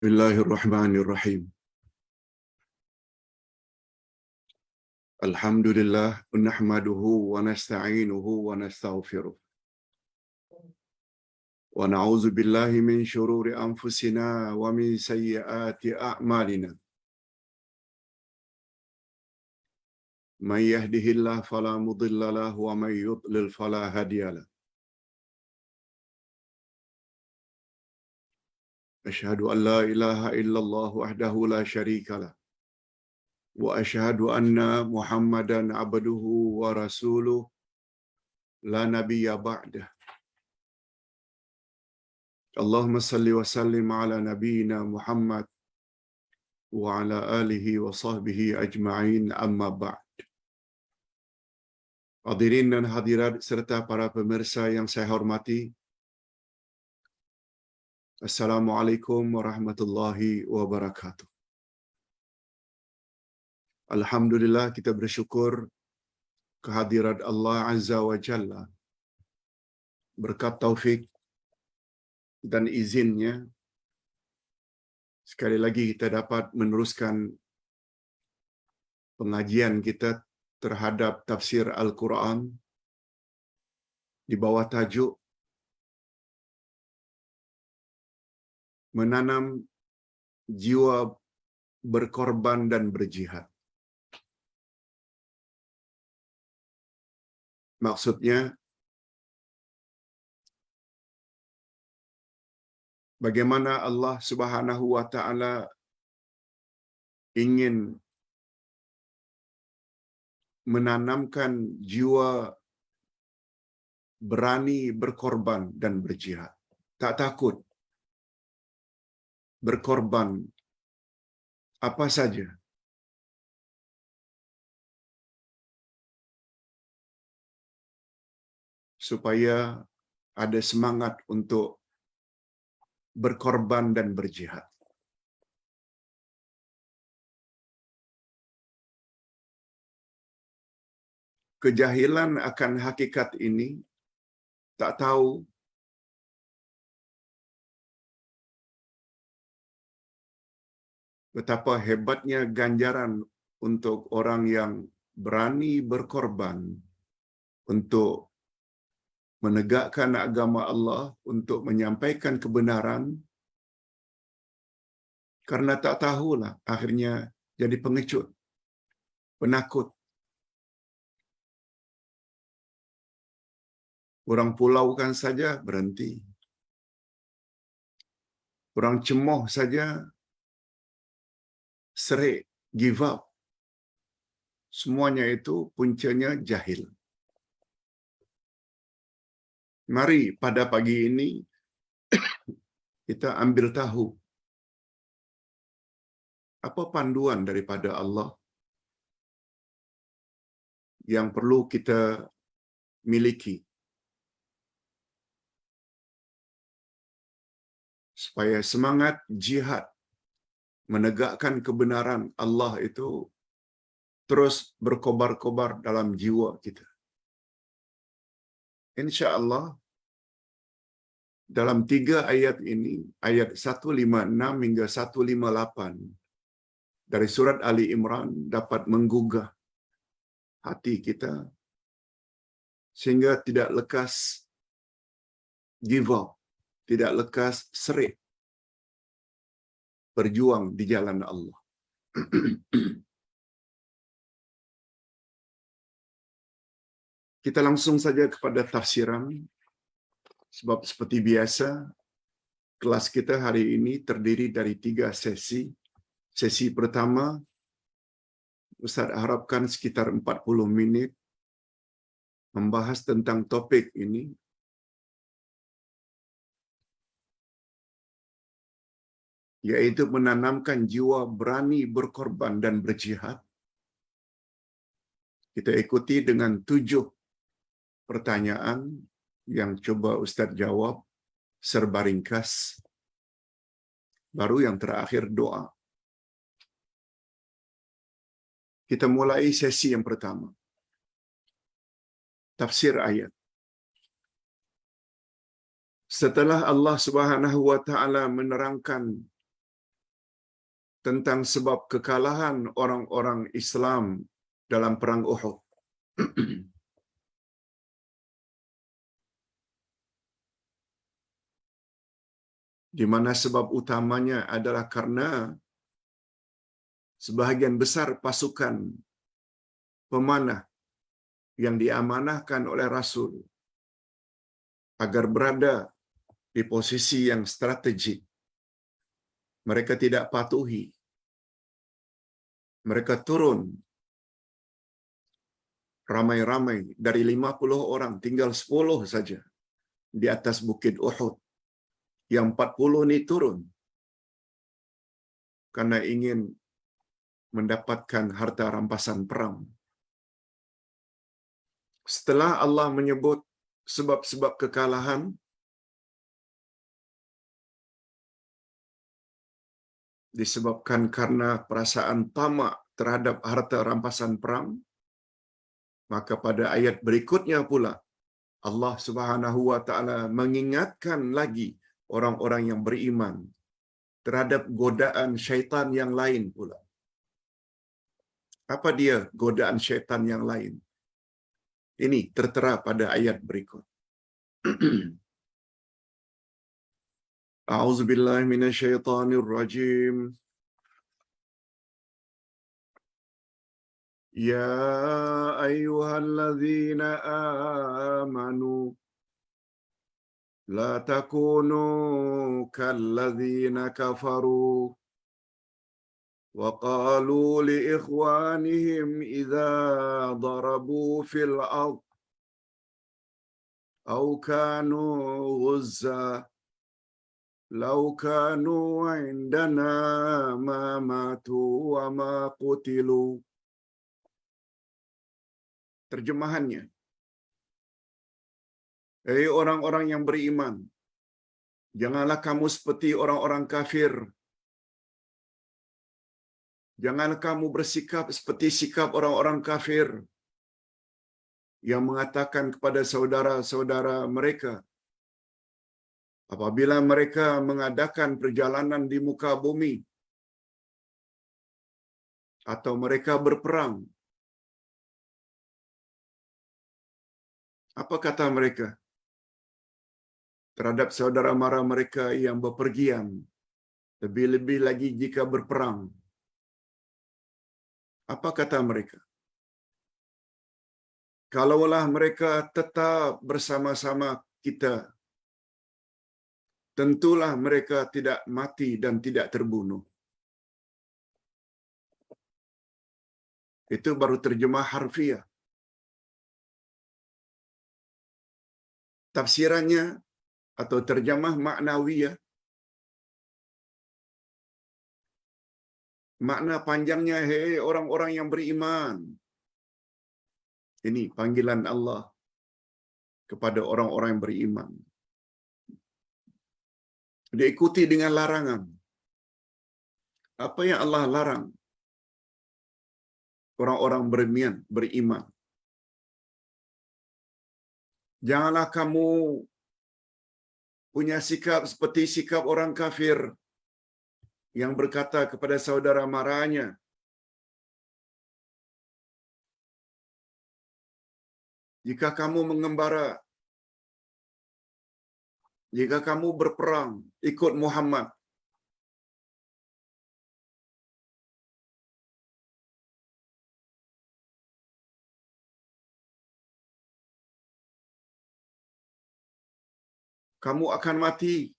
Bismillahirrahmanirrahim. Alhamdulillah nahmaduhu wa nasta'inuhu wa nastaghfiruh. Wa na'udzu billahi min shururi anfusina wa min sayyiati a'malina. May yahdihillahu fala mudilla lahu wa may yudlil fala hadiya lahu. Asyhadu an la ilaha illallah wahdahu la syarika lah. Wa asyhadu anna Muhammadan abduhu wa rasuluh la nabiyya ba'dah. Allahumma salli wa sallim ala nabiyyina Muhammad wa ala alihi wa sahbihi ajma'in, amma ba'd. Hadirin dan hadirat serta para pemirsa yang saya hormati, Assalamualaikum warahmatullahi wabarakatuh. Alhamdulillah, kita bersyukur kehadirat Allah Azza wa Jalla. Berkat taufik dan izinnya, sekali lagi kita dapat meneruskan pengajian kita terhadap tafsir Al-Quran di bawah tajuk Menanam Jiwa Berkorban dan Berjihad. Maksudnya, bagaimana Allah Subhanahu wa Ta'ala ingin menanamkan jiwa berani berkorban dan berjihad. Tak takut berkorban apa saja supaya ada semangat untuk berkorban dan berjihad. Kejahilan akan hakikat ini, tak tahu betapa hebatnya ganjaran untuk orang yang berani berkorban untuk menegakkan agama Allah, untuk menyampaikan kebenaran, karena tak tahulah akhirnya jadi pengecut, penakut. Orang pulaukan saja berhenti. Orang cemoh saja serik, give up. Semuanya itu puncanya jahil. Mari pada pagi ini kita ambil tahu apa panduan daripada Allah yang perlu kita miliki supaya semangat jihad menegakkan kebenaran Allah itu terus berkobar-kobar dalam jiwa kita. Insya-Allah dalam 3 ayat ini, ayat 156 hingga 158 dari surat Ali Imran dapat menggugah hati kita sehingga tidak lekas give up, tidak lekas serik berjuang di jalan Allah. Kita langsung saja kepada tafsiran, sebab seperti biasa kelas kita hari ini terdiri dari 3 sesi. Sesi pertama, Ustaz harapkan sekitar 40 minit membahas tentang topik ini, yaitu menanamkan jiwa berani berkorban dan berjihad. Kita ikuti dengan 7 pertanyaan yang coba Ustaz jawab serba ringkas. Baru yang terakhir doa. Kita mulai sesi yang pertama. Tafsir ayat. Setelah Allah Subhanahu wa Ta'ala menerangkan tentang sebab kekalahan orang-orang Islam dalam perang Uhud. Di mana sebab utamanya adalah karena sebahagian besar pasukan pemanah yang diamanahkan oleh Rasul agar berada di posisi yang strategik, mereka tidak patuhi. Mereka turun ramai-ramai dari 50 orang, tinggal 10 saja di atas bukit Uhud. Yang 40 ini turun karena ingin mendapatkan harta rampasan perang. Setelah Allah menyebut sebab-sebab kekalahan, disebabkan karena perasaan tamak terhadap harta rampasan perang, maka pada ayat berikutnya pula Allah Subhanahu wa taala mengingatkan lagi orang-orang yang beriman terhadap godaan syaitan yang lain pula. Apa dia godaan syaitan yang lain? Ini tertera pada ayat berikut. A'udzubillahi minasyaitonir rajim. Ya ayyuhalladzina amanu la takunu kalladzina kafaru wa qalu li ikhwanihim idza darabu fil ard aw kanu ghuzza law kanu indana ma matu wa ma qutilu. Terjemahannya, hei orang-orang yang beriman, janganlah kamu seperti orang-orang kafir. Janganlah kamu bersikap seperti sikap orang-orang kafir yang mengatakan kepada saudara-saudara mereka apabila mereka mengadakan perjalanan di muka bumi atau mereka berperang. Apa kata mereka terhadap saudara mara mereka yang bepergian, lebih-lebih lagi jika berperang? Apa kata mereka? Kalaulah mereka tetap bersama-sama kita, tentulah mereka tidak mati dan tidak terbunuh. Itu baru terjemah harfiah. Tafsirannya atau terjemah maknawiyah, makna panjangnya, hei orang-orang yang beriman. Ini panggilan Allah kepada orang-orang yang beriman. Diikuti dengan larangan. Apa yang Allah larang? Orang-orang beriman. Janganlah kamu punya sikap seperti sikap orang kafir yang berkata kepada saudara maranya, jika kamu mengembara, jika kamu berperang, ikut Muhammad. Kamu akan mati.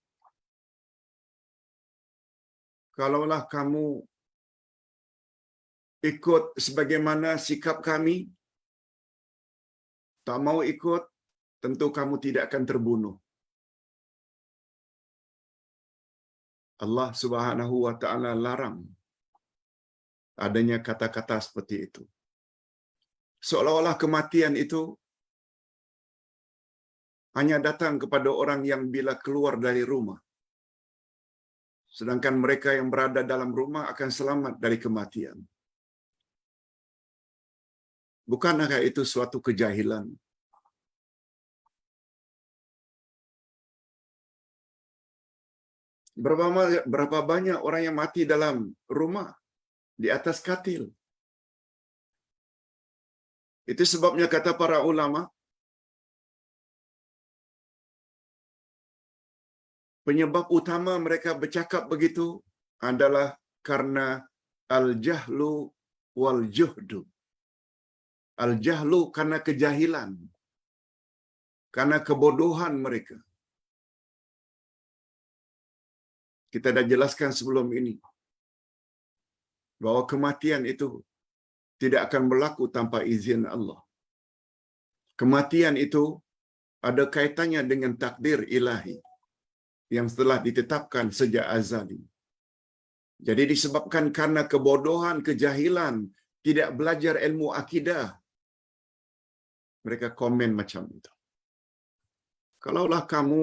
Kalaulah kamu ikut sebagaimana sikap kami, tak mau ikut, tentu kamu tidak akan terbunuh. Allah Subhanahu wa taala larang adanya kata-kata seperti itu. Seolah-olah kematian itu hanya datang kepada orang yang bila keluar dari rumah. Sedangkan mereka yang berada dalam rumah akan selamat dari kematian. Bukankah itu suatu kejahilan? Berapa banyak orang yang mati dalam rumah, di atas katil. Itu sebabnya kata para ulama, penyebab utama mereka bercakap begitu adalah karena al-jahlu wal juhdu. Al-jahlu karena kejahilan, karena kebodohan mereka. Kita dah jelaskan sebelum ini bahwa kematian itu tidak akan berlaku tanpa izin Allah. Kematian itu ada kaitannya dengan takdir ilahi yang telah ditetapkan sejak azali. Jadi disebabkan karena kebodohan, kejahilan, tidak belajar ilmu akidah, mereka komen macam itu. Kalaulah kamu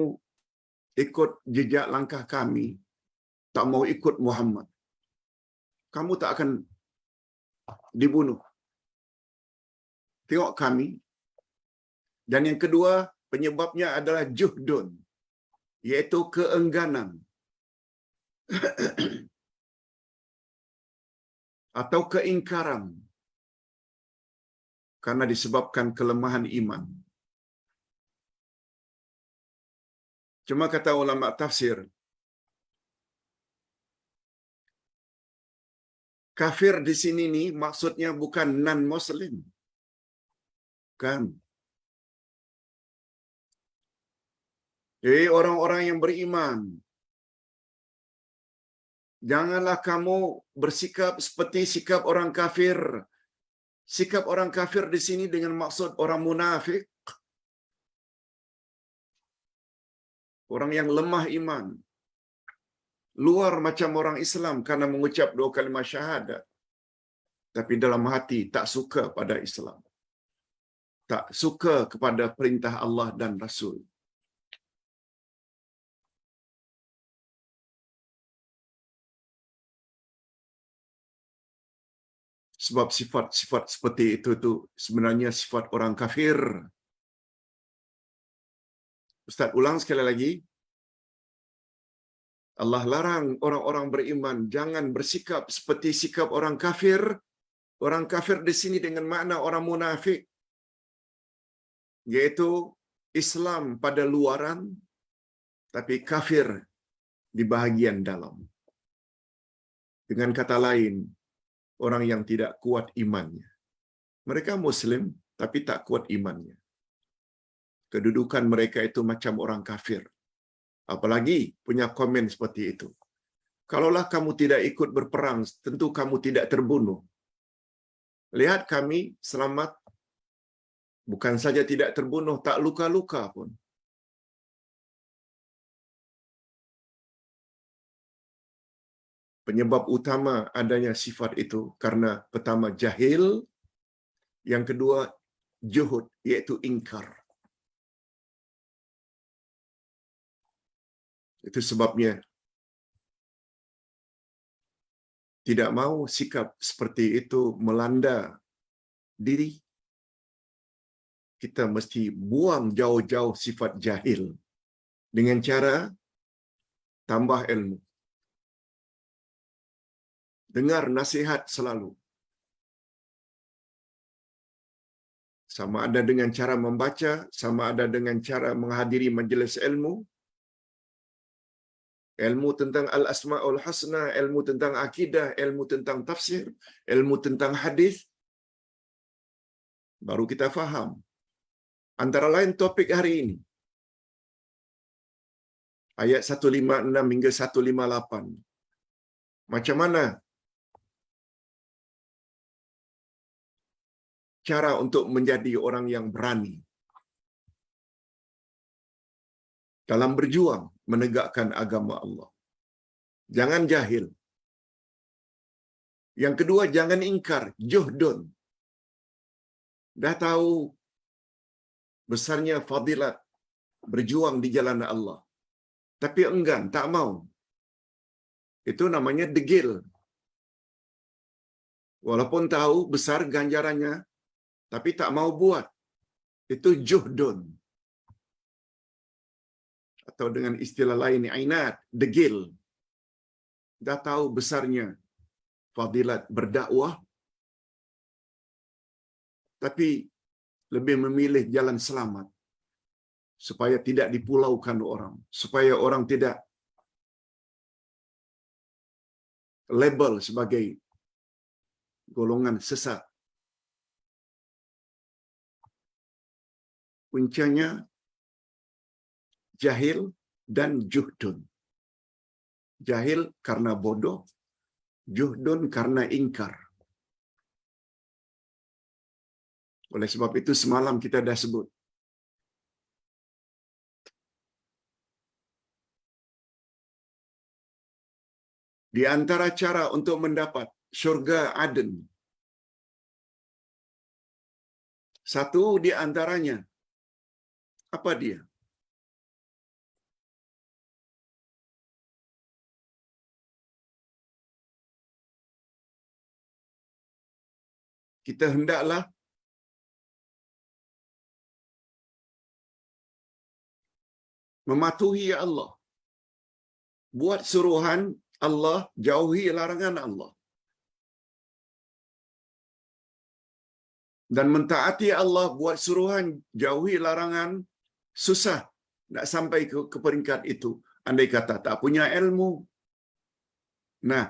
ikut jejak langkah kami, tak mau ikut Muhammad, kamu tak akan dibunuh. Tengok kami. Dan yang kedua, penyebabnya adalah juhdun, iaitu keengganan atau keingkaran karena disebabkan kelemahan iman. Cuma kata ulama tafsir, kafir di sini ni maksudnya bukan non-Muslim. Kan? Orang-orang yang beriman, janganlah kamu bersikap seperti sikap orang kafir. Sikap orang kafir di sini dengan maksud orang munafik, orang yang lemah iman, luar macam orang Islam karena mengucap 2 kalimah syahadat, tapi dalam hati tak suka pada Islam, tak suka kepada perintah Allah dan Rasul. Sebab sifat-sifat seperti itu sebenarnya sifat orang kafir. Ustaz ulang sekali lagi. Allah larang orang-orang beriman jangan bersikap seperti sikap orang kafir. Orang kafir di sini dengan makna orang munafik, yaitu Islam pada luaran tapi kafir di bahagian dalam. Dengan kata lain, orang yang tidak kuat imannya. Mereka Muslim tapi tak kuat imannya. Kedudukan mereka itu macam orang kafir. Apalagi punya komen seperti itu. Kalaulah kamu tidak ikut berperang, tentu kamu tidak terbunuh. Lihat kami selamat, bukan saja tidak terbunuh, tak luka-luka pun. Penyebab utama adanya sifat itu karena pertama jahil, yang kedua juhud, iaitu ingkar. Itu sebabnya tidak mau sikap seperti itu melanda diri. Kita mesti buang jauh-jauh sifat jahil dengan cara tambah ilmu. Dengar nasihat selalu. Sama ada dengan cara membaca, sama ada dengan cara menghadiri majlis ilmu. Ilmu tentang al-asma'ul husna, ilmu tentang akidah, ilmu tentang tafsir, ilmu tentang hadis. Baru kita faham. Antara lain topik hari ini. Ayat 156 hingga 158. Macam mana cara untuk menjadi orang yang berani dalam berjuang menegakkan agama Allah. Jangan jahil. Yang kedua, jangan ingkar, juhdun. Dah tahu besarnya fadilat berjuang di jalan Allah, tapi enggan, tak mau. Itu namanya degil. Walaupun tahu besar ganjarannya, tapi tak mau buat. Itu juhdun. Atau dengan istilah lain, inat, degil. dah tahu besarnya fadilat berdakwah, tapi lebih memilih jalan selamat supaya tidak dipulaukan orang, supaya orang tidak label sebagai golongan sesat. Puncanya jahil dan juhdun. Jahil karena bodoh, juhdun karena ingkar. Oleh sebab itu semalam kita dah sebut, di antara cara untuk mendapat syurga Aden, satu di antaranya, apa dia? Kita hendaklah mematuhi Allah. Buat suruhan Allah, jauhi larangan Allah. Dan mentaati Allah, buat suruhan, jauhi larangan, susah nak sampai ke peringkat itu. Andai kata tak punya ilmu. Nah,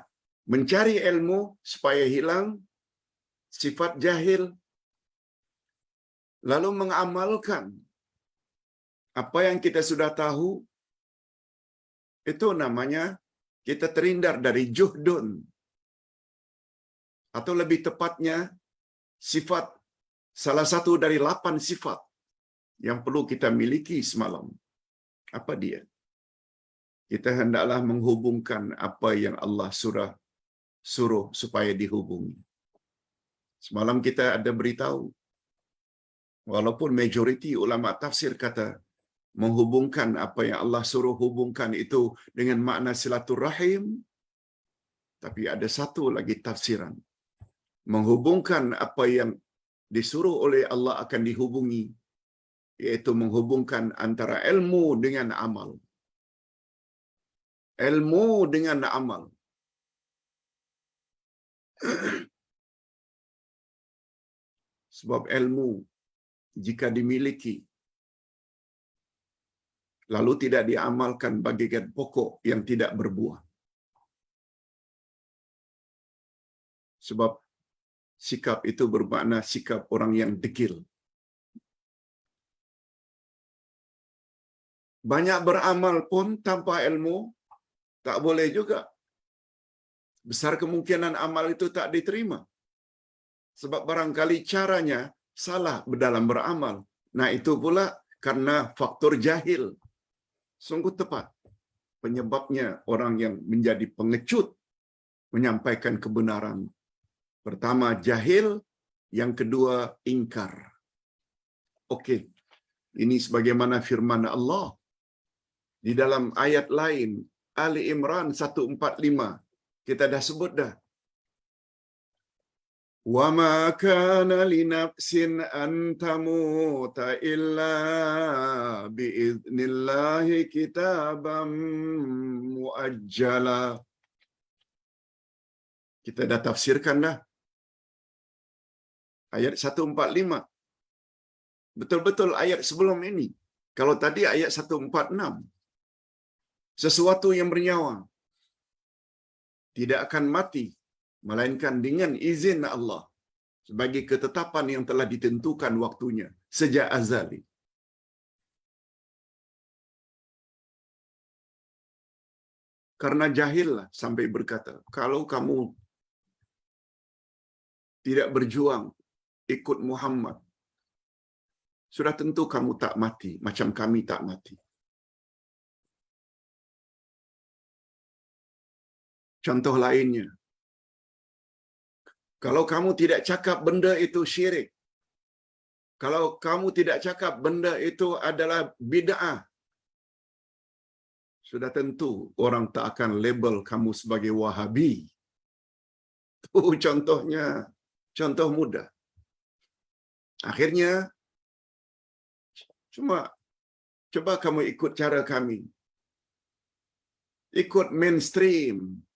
mencari ilmu supaya hilang sifat jahil, lalu mengamalkan apa yang kita sudah tahu, itu namanya kita terhindar dari juhdun. Atau lebih tepatnya, sifat salah satu dari 8 sifat yang perlu kita miliki semalam. Apa dia? Kita hendaklah menghubungkan apa yang Allah suruh supaya dihubungi. Semalam kita ada beritahu, walaupun majoriti ulama tafsir kata menghubungkan apa yang Allah suruh hubungkan itu dengan makna silaturahim, tapi ada satu lagi tafsiran. Menghubungkan apa yang disuruh oleh Allah akan dihubungi, yaitu menghubungkan antara ilmu dengan amal. Ilmu dengan amal. Sebab ilmu jika dimiliki lalu tidak diamalkan bagaikan pokok yang tidak berbuah. Sebab sikap itu bermakna sikap orang yang degil. Banyak beramal pun tanpa ilmu tak boleh juga. Besar kemungkinan amal itu tak diterima. Sebab barangkali caranya salah dalam beramal. Nah, itu pula karena faktor jahil. Sungguh tepat. Penyebabnya orang yang menjadi pengecut menyampaikan kebenaran. Pertama jahil, yang kedua ingkar. Okey. Ini sebagaimana firman Allah di dalam ayat lain, Ali Imran 145. Kita dah sebut dah. Wa ma kana li nafsin an tamuta illa bi idnillahi kitaban muajjala. Kita dah tafsirkan dah. Ayat 145. Betul-betul ayat sebelum ini. Kalau tadi ayat 146. Sesuatu yang bernyawa tidak akan mati melainkan dengan izin Allah sebagai ketetapan yang telah ditentukan waktunya sejak azali. Karena jahillah sampai berkata, kalau kamu tidak berjuang ikut Muhammad, sudah tentu kamu tak mati macam kami tak mati. Contoh lainnya, kalau kamu tidak cakap benda itu syirik, kalau kamu tidak cakap benda itu adalah bid'ah, sudah tentu orang tak akan label kamu sebagai Wahabi. Itu contohnya, contoh mudah. Akhirnya, coba kamu ikut cara kami. Ikut mainstream.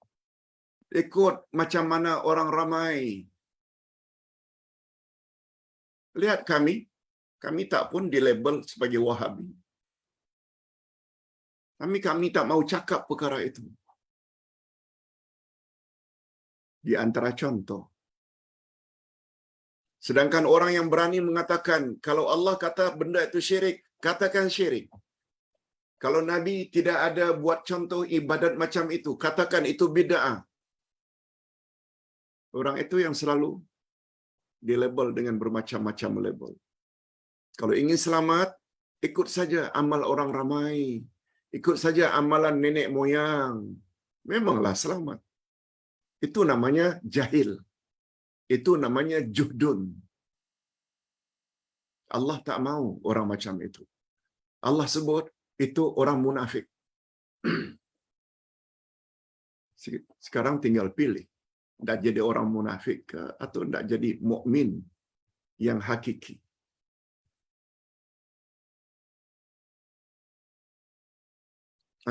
ikut macam mana orang ramai. Lihat kami tak pun dilabel sebagai Wahabi. Kami tak mau cakap perkara itu. Di antara contoh. Sedangkan orang yang berani mengatakan, kalau Allah kata benda itu syirik, katakan syirik. Kalau Nabi tidak ada buat contoh ibadat macam itu, katakan itu bid'ah. Orang itu yang selalu dilabel dengan bermacam-macam label. Kalau ingin selamat, ikut saja amal orang ramai. Ikut saja amalan nenek moyang. Memanglah selamat. Itu namanya jahil. Itu namanya juhdun. Allah tak mau orang macam itu. Allah sebut itu orang munafik. Sekarang tinggal pilih. Nak jadi orang munafik ke atau nak jadi mukmin yang hakiki.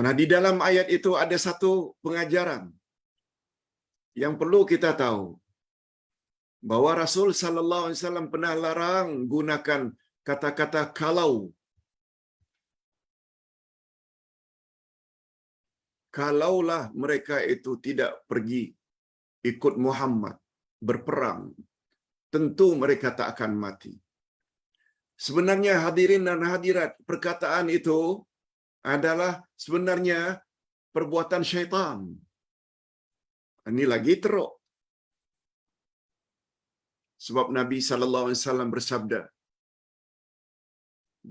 Nah, di dalam ayat itu ada satu pengajaran yang perlu kita tahu. Bahwa Rasul sallallahu alaihi wasallam pernah larang gunakan kata-kata kalau. Kalaulah mereka itu tidak pergi ikut Muhammad berperang, tentu mereka tak akan mati. Sebenarnya hadirin dan hadirat, perkataan itu adalah sebenarnya perbuatan syaitan. Ini lagi teruk. Sebab Nabi sallallahu alaihi wasallam bersabda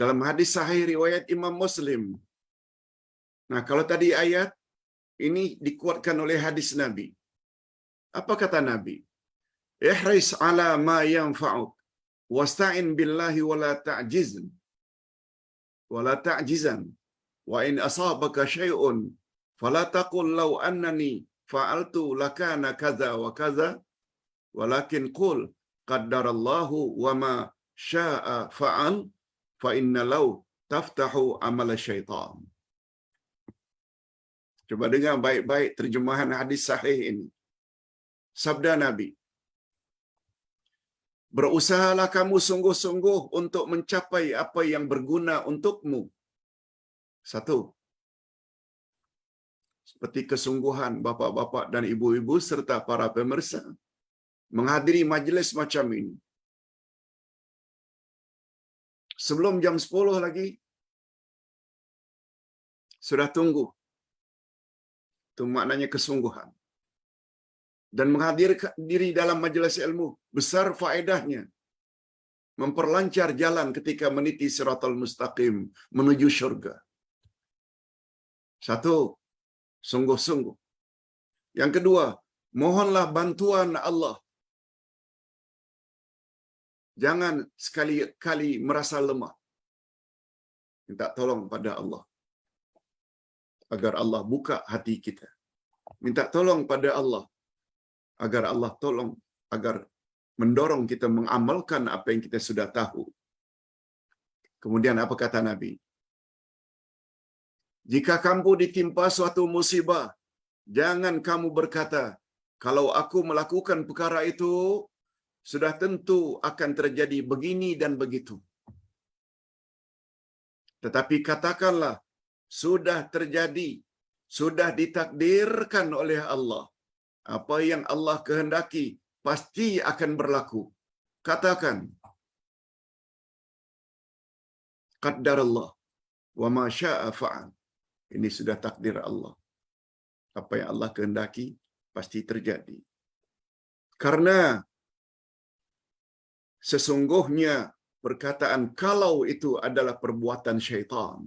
dalam hadis sahih riwayat Imam Muslim. Nah, kalau tadi ayat ini dikuatkan oleh hadis Nabi. Apa kata Nabi? Ihris ala ma yanfa'uk wasta'in billahi wala ta'jizan. Wala ta'jizan. Wa in asabaka syai'un fala taqul law annani fa'altu lakana kadza wa kadza walakin qul qaddarallahu wa ma syaa fa'al fa inna law taftahu amal syaitan. Coba dengar baik-baik terjemahan hadis sahih ini. Sabda Nabi, berusahalah kamu sungguh-sungguh untuk mencapai apa yang berguna untukmu. Satu, seperti kesungguhan bapa-bapa dan ibu-ibu serta para pemirsa menghadiri majlis macam ini. Sebelum jam 10 lagi, sudah tunggu. Itu maknanya kesungguhan. Dan menghadirkan diri dalam majlis ilmu, besar faedahnya. Memperlancar jalan ketika meniti siratal mustaqim menuju syurga. Satu, sungguh-sungguh. Yang kedua, mohonlah bantuan Allah. Jangan sekali-kali merasa lemah. Minta tolong pada Allah. Agar Allah buka hati kita. Minta tolong pada Allah. Agar Allah tolong, agar mendorong kita mengamalkan apa yang kita sudah tahu. Kemudian apa kata Nabi? Jika kamu ditimpa suatu musibah, jangan kamu berkata, kalau aku melakukan perkara itu, sudah tentu akan terjadi begini dan begitu. Tetapi katakanlah, sudah terjadi, sudah ditakdirkan oleh Allah. Apa yang Allah kehendaki pasti akan berlaku. Katakan, qaddarallah wa ma syaa fa'al. Ini sudah takdir Allah. Apa yang Allah kehendaki pasti terjadi. Karena sesungguhnya perkataan kalau itu adalah perbuatan syaitan.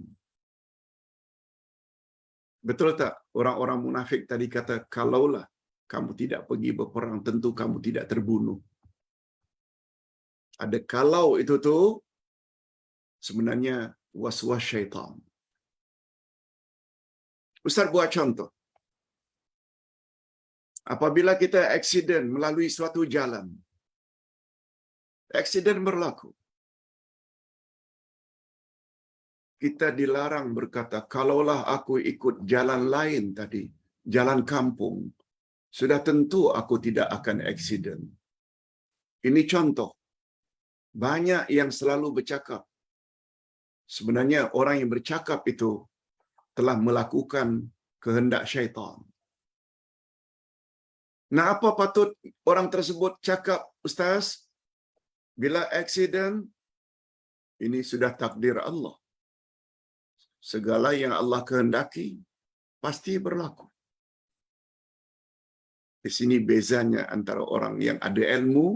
Betul tak? Orang-orang munafik tadi kata, kalaulah kamu tidak pergi berperang, tentu kamu tidak terbunuh. Ada kalau itu tu sebenarnya was-was syaitan. Ustaz buat contoh. Apabila kita aksiden melalui suatu jalan, aksiden berlaku. Kita dilarang berkata, kalaulah aku ikut jalan lain tadi, jalan kampung, sudah tentu aku tidak akan aksiden. Ini contoh. Banyak yang selalu bercakap. Sebenarnya orang yang bercakap itu telah melakukan kehendak syaitan. Nah, apa patut orang tersebut cakap, Ustaz? Bila aksiden, ini sudah takdir Allah. Segala yang Allah kehendaki pasti berlaku. Di sini bezanya antara orang yang ada ilmu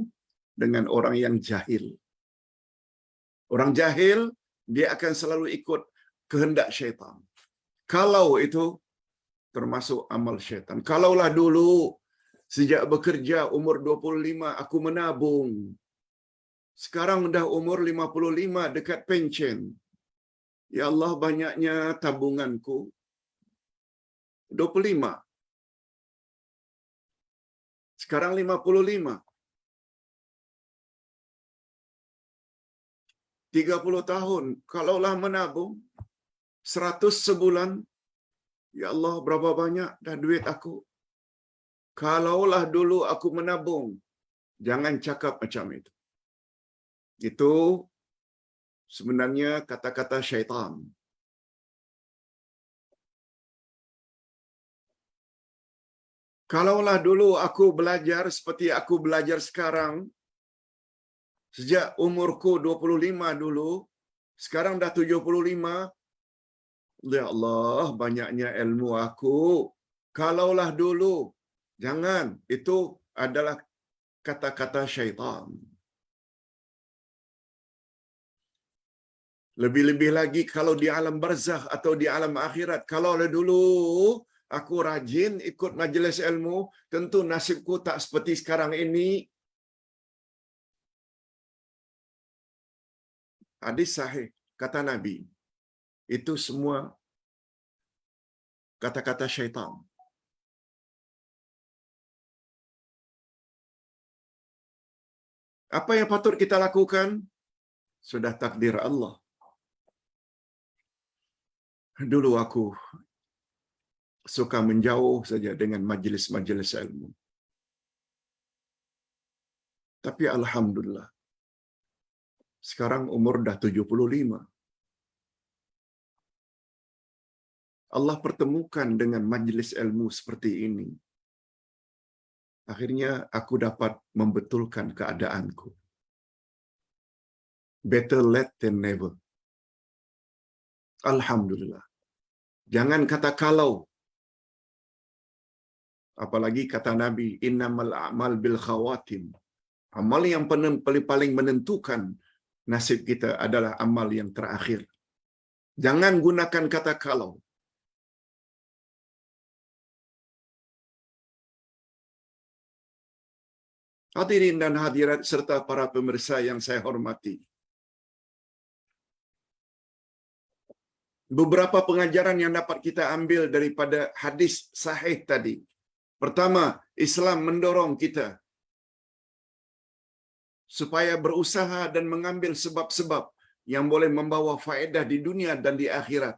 dengan orang yang jahil. Orang jahil, dia akan selalu ikut kehendak syaitan. Kalau itu termasuk amal syaitan. Kalaulah dulu sejak bekerja umur 25 aku menabung. Sekarang dah umur 55 dekat pension. Ya Allah, banyaknya tabunganku. 25. Sekarang 55. 30 tahun. Kalaulah menabung 100 sebulan. Ya Allah, berapa banyak dah duit aku. Kalaulah dulu aku menabung. Jangan cakap macam itu. Itu sebenarnya kata-kata syaitan. Kalaulah dulu aku belajar seperti aku belajar sekarang, sejak umurku 25 dulu, sekarang dah 75, ya Allah, banyaknya ilmu aku. Kalaulah dulu, jangan. Itu adalah kata-kata syaitan. Lebih-lebih lagi kalau di alam barzakh atau di alam akhirat. Kalau dulu aku rajin ikut majlis ilmu, tentu nasibku tak seperti sekarang ini. Hadis sahih, kata Nabi. Itu semua kata-kata syaitan. Apa yang patut kita lakukan? Sudah takdir Allah. Dulu aku suka menjauh saja dengan majlis-majlis ilmu. Tapi alhamdulillah, sekarang umur dah 75. Allah pertemukan dengan majlis ilmu seperti ini. Akhirnya aku dapat membetulkan keadaanku. Better late than never. Alhamdulillah. Jangan kata kalau. Apalagi kata Nabi, innamal a'mal bil khawatim. Amal yang paling menentukan nasib kita adalah amal yang terakhir. Jangan gunakan kata kalau. Hadirin dan hadirat serta para pemirsa yang saya hormati. Beberapa pengajaran yang dapat kita ambil daripada hadis sahih tadi. Pertama, Islam mendorong kita supaya berusaha dan mengambil sebab-sebab yang boleh membawa faedah di dunia dan di akhirat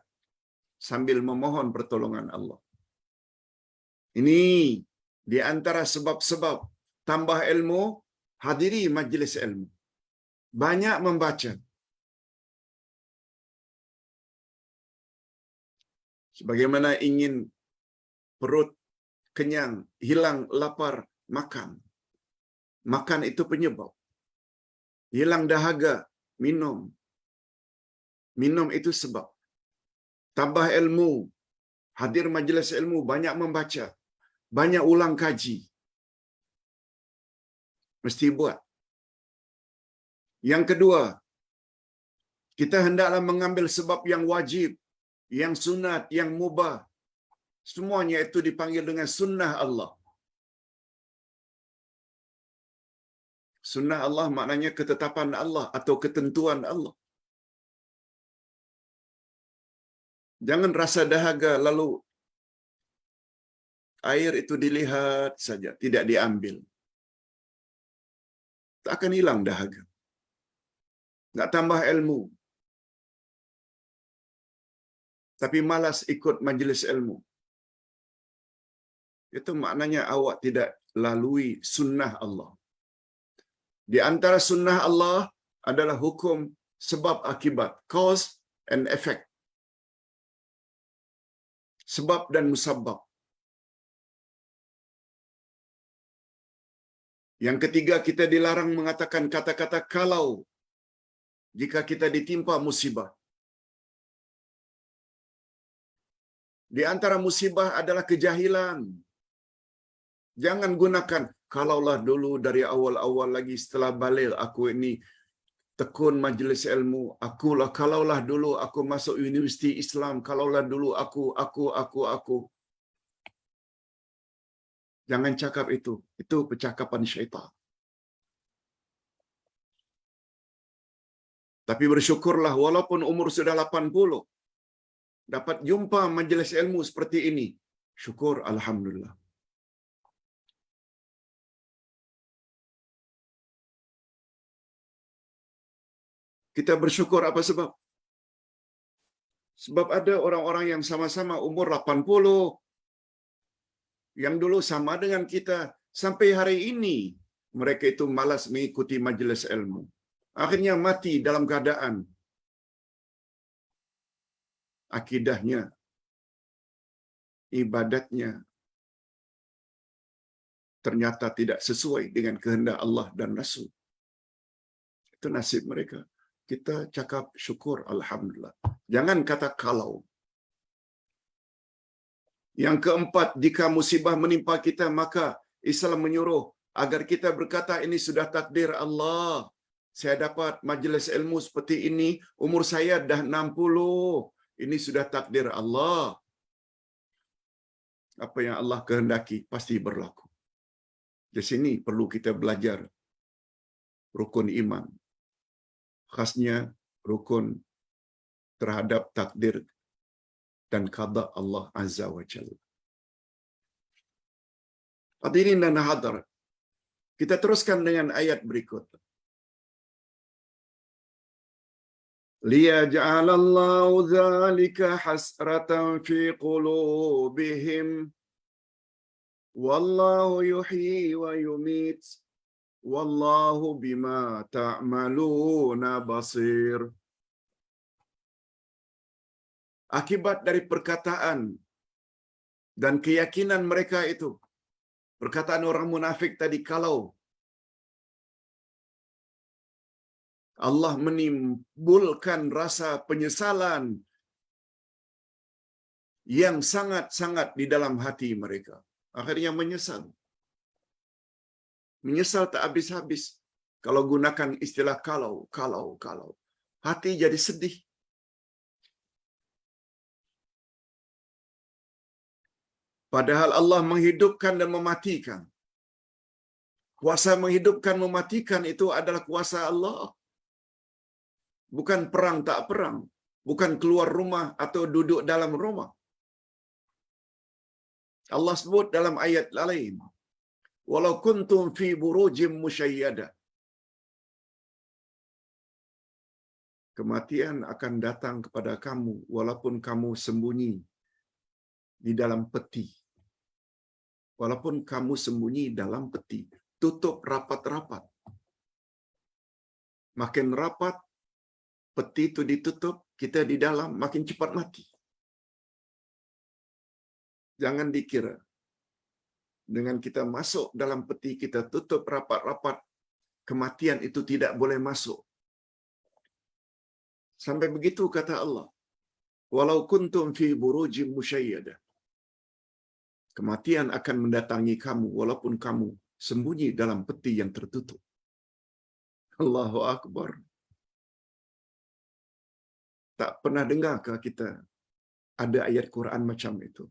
sambil memohon pertolongan Allah. Ini di antara sebab-sebab tambah ilmu, hadiri majlis ilmu. Banyak membaca. Sebagaimana ingin perut kenyang, hilang lapar, makan. Makan itu penyebab. Hilang dahaga, minum. Minum itu sebab. Tambah ilmu, hadir majlis ilmu, banyak membaca, banyak ulang kaji. Mesti buat. Yang kedua, kita hendaklah mengambil sebab yang wajib, yang sunat, yang mubah. Semuanya itu dipanggil dengan sunnah Allah. Sunnah Allah maknanya ketetapan Allah atau ketentuan Allah. Jangan rasa dahaga lalu air itu dilihat saja, tidak diambil. Tak akan hilang dahaga. Nak tambah ilmu. Tapi malas ikut majlis ilmu. Itu maknanya awak tidak lalui sunnah Allah. Di antara sunnah Allah adalah hukum sebab akibat, cause and effect. Sebab dan musabab. Yang ketiga, kita dilarang mengatakan kata-kata kalau jika kita ditimpa musibah. Di antara musibah adalah kejahilan. Jangan gunakan kalaulah dulu dari awal-awal lagi setelah balik aku ini tekun majlis ilmu, akulah kalaulah dulu aku masuk universiti Islam, kalaulah dulu aku. Jangan cakap itu. Itu percakapan syaitan. Tapi bersyukurlah walaupun umur sudah 80 dapat jumpa majlis ilmu seperti ini. Syukur alhamdulillah. Kita bersyukur apa sebab? Sebab ada orang-orang yang sama-sama umur 80 yang dulu sama dengan kita sampai hari ini mereka itu malas mengikuti majlis ilmu. Akhirnya mati dalam keadaan akidahnya, ibadatnya ternyata tidak sesuai dengan kehendak Allah dan Rasul. Itu nasib mereka. Kita cakap syukur alhamdulillah. Jangan kata kalau. Yang keempat, jika musibah menimpa kita, maka Islam menyuruh agar kita berkata ini sudah takdir Allah. Saya dapat majlis ilmu seperti ini, umur saya dah 60. Ini sudah takdir Allah. Apa yang Allah kehendaki pasti berlaku. Di sini perlu kita belajar rukun iman. Khasnya rukun terhadap takdir dan qada Allah Azza wa Jalla. Hadirin dan hadirat, kita teruskan dengan ayat berikut. Liyaj'alallahu dzalika hasratan fi qulubihim wallahu yuhyi wa yumit wallahu bima ta'maluna basir. Akibat dari perkataan dan keyakinan mereka itu, perkataan orang munafik tadi, kalau Allah menimbulkan rasa penyesalan yang sangat-sangat di dalam hati mereka. Akhirnya menyesal. Menyesal tak habis-habis. Kalau gunakan istilah kalau. Hati jadi sedih. Padahal Allah menghidupkan dan mematikan. Kuasa menghidupkan mematikan itu adalah kuasa Allah. Bukan perang tak perang. Bukan keluar rumah atau duduk dalam rumah. Allah sebut dalam ayat lain. Walau kuntum fi burujim musyayyada. Kematian akan datang kepada kamu walaupun kamu sembunyi di dalam peti. Walaupun kamu sembunyi dalam peti, tutup rapat-rapat. Makin rapat, peti itu ditutup, kita di dalam, makin cepat mati. Jangan dikira dengan kita masuk dalam peti, kita tutup rapat-rapat, kematian itu tidak boleh masuk. Sampai begitu kata Allah. Walau kuntum fi burujim musyayyadah. Kematian akan mendatangi kamu walaupun kamu sembunyi dalam peti yang tertutup. Allahu Akbar. Tak pernah dengarkah kita ada ayat Quran macam itu?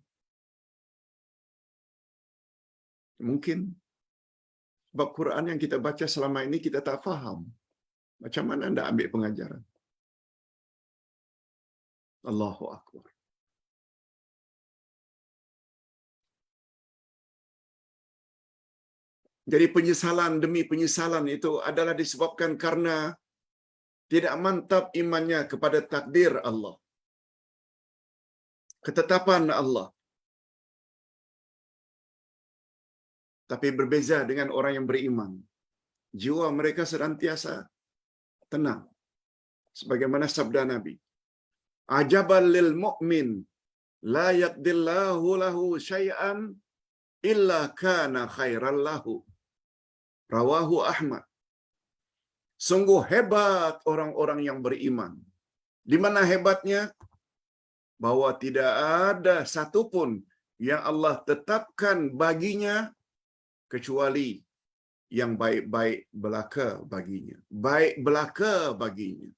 Mungkin sebab Quran yang kita baca selama ini kita tak faham. Macam mana anda ambil pengajaran? Allahu Akbar. Jadi penyesalan demi penyesalan itu adalah disebabkan karena tidak mantap imannya kepada takdir Allah. Ketetapan Allah. Tapi berbeza dengan orang yang beriman. Jiwa mereka senantiasa tenang. Sebagaimana sabda Nabi, "Ajaban lil mu'min la yaqdillahu lahu syai'an illa kana khairan lahu." Rawahu Ahmad. Sungguh hebat orang-orang yang beriman. Di mana hebatnya? Bahwa tidak ada satupun yang Allah tetapkan baginya kecuali yang baik-baik belaka baginya. Baik belaka baginya.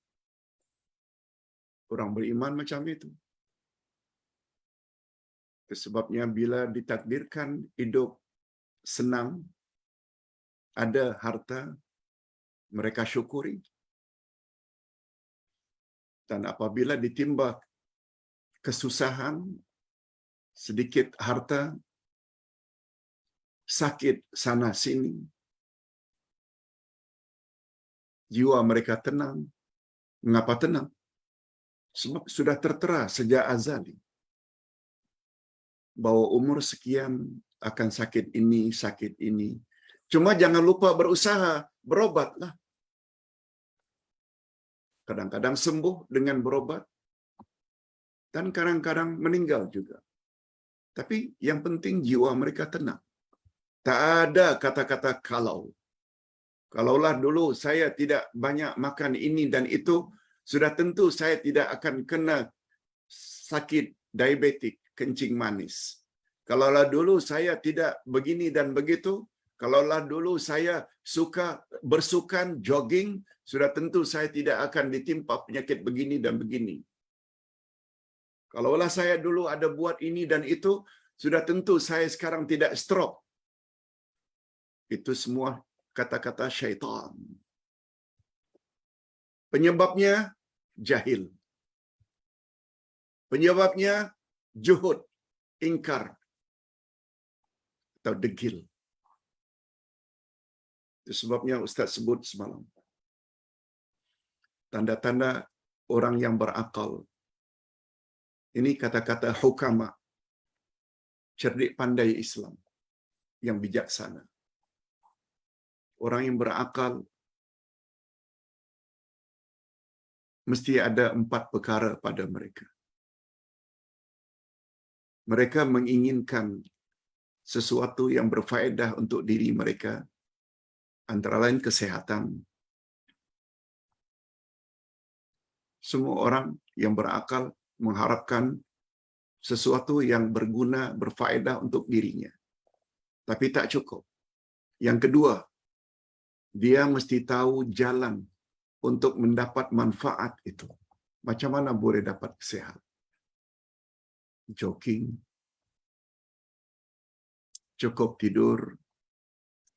Orang beriman macam itu. Itu sebabnya bila ditakdirkan hidup senang, ada harta, mereka syukuri. Dan apabila ditimba kesusahan, sedikit harta, sakit sana sini, jiwa mereka tenang. Mengapa tenang? Sebab sudah tertera sejak azali bahwa umur sekian akan sakit ini, sakit ini. Cuma jangan lupa berusaha, berobatlah. Kadang-kadang sembuh dengan berobat, dan kadang-kadang meninggal juga. Tapi yang penting jiwa mereka tenang. Tak ada kata-kata kalau. Kalaulah dulu saya tidak banyak makan ini dan itu, sudah tentu saya tidak akan kena sakit diabetik, kencing manis. Kalaulah dulu saya tidak begini dan begitu, kalaulah dulu saya suka bersukan, jogging, sudah tentu saya tidak akan ditimpa penyakit begini dan begini. Kalaulah saya dulu ada buat ini dan itu, sudah tentu saya sekarang tidak stroke. Itu semua kata-kata syaitan. Penyebabnya jahil. Penyebabnya juhud, ingkar, atau degil. Itu sebabnya Ustaz sebut semalam. Tanda-tanda orang yang berakal. Ini kata-kata hukama, cerdik pandai Islam, yang bijaksana. Orang yang berakal mesti ada 4 perkara pada mereka. Mereka menginginkan sesuatu yang berfaedah untuk diri mereka, antara lain kesehatan. Semua orang yang berakal mengharapkan sesuatu yang berguna, berfaedah untuk dirinya. Tapi tak cukup. Yang kedua, dia mesti tahu jalan untuk mendapat manfaat itu. Macam mana boleh dapat kesehatan? Jogging, cukup tidur,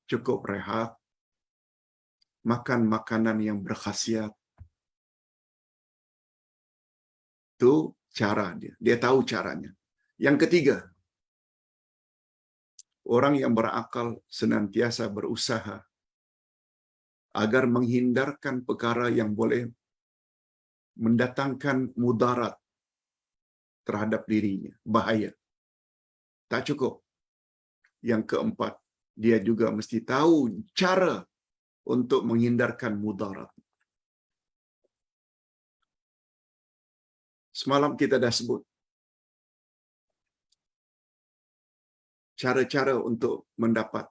cukup rehat, makan makanan yang berkhasiat. Itu cara dia. Dia tahu caranya. Yang ketiga, orang yang berakal senantiasa berusaha agar menghindarkan perkara yang boleh mendatangkan mudarat terhadap dirinya, bahaya. Tak cukup. Yang keempat, dia juga mesti tahu cara untuk menghindarkan mudarat. Semalam kita dah sebut cara-cara untuk mendapat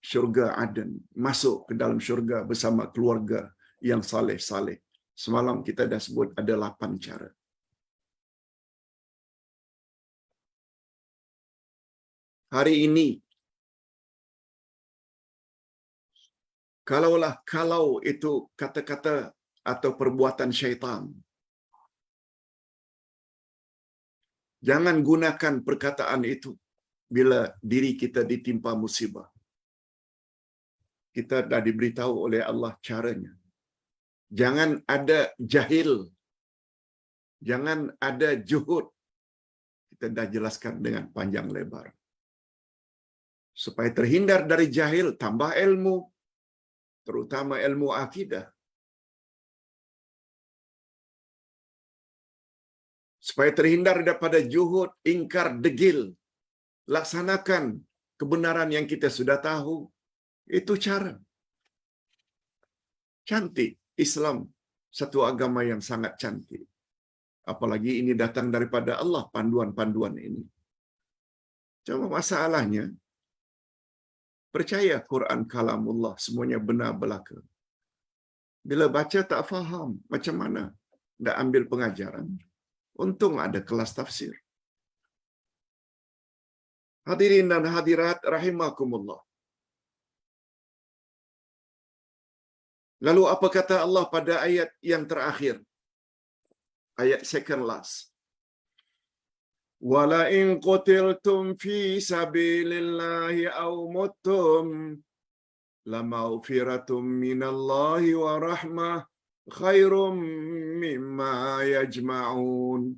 syurga Aden, masuk ke dalam syurga bersama keluarga yang saleh-saleh. Semalam kita dah sebut ada 8 cara. Hari ini, kalau itu kata-kata atau perbuatan syaitan, jangan gunakan perkataan itu bila diri kita ditimpa musibah. Kita dah diberitahu oleh Allah caranya. Jangan ada jahil. Jangan ada juhud. Kita dah jelaskan dengan panjang lebar. Supaya terhindar dari jahil, tambah ilmu. Terutama ilmu akidah. Supaya terhindar daripada juhud, ingkar, degil. Laksanakan kebenaran yang kita sudah tahu. Itu cara. Cantik. Islam satu agama yang sangat cantik. Apalagi ini datang daripada Allah, panduan-panduan ini. Cuma masalahnya, percaya Quran kalamullah, semuanya benar belaka. Bila baca tak faham, macam mana nak ambil pengajaran? Untung ada kelas tafsir. Hadirin dan hadirat rahimakumullah. Lalu apa kata Allah pada ayat yang terakhir? Ayat second last. Wala in qutiltum fi sabilillahi aw muttum lamaufiratun minallahi wa rahmah khairum mimma yajma'un.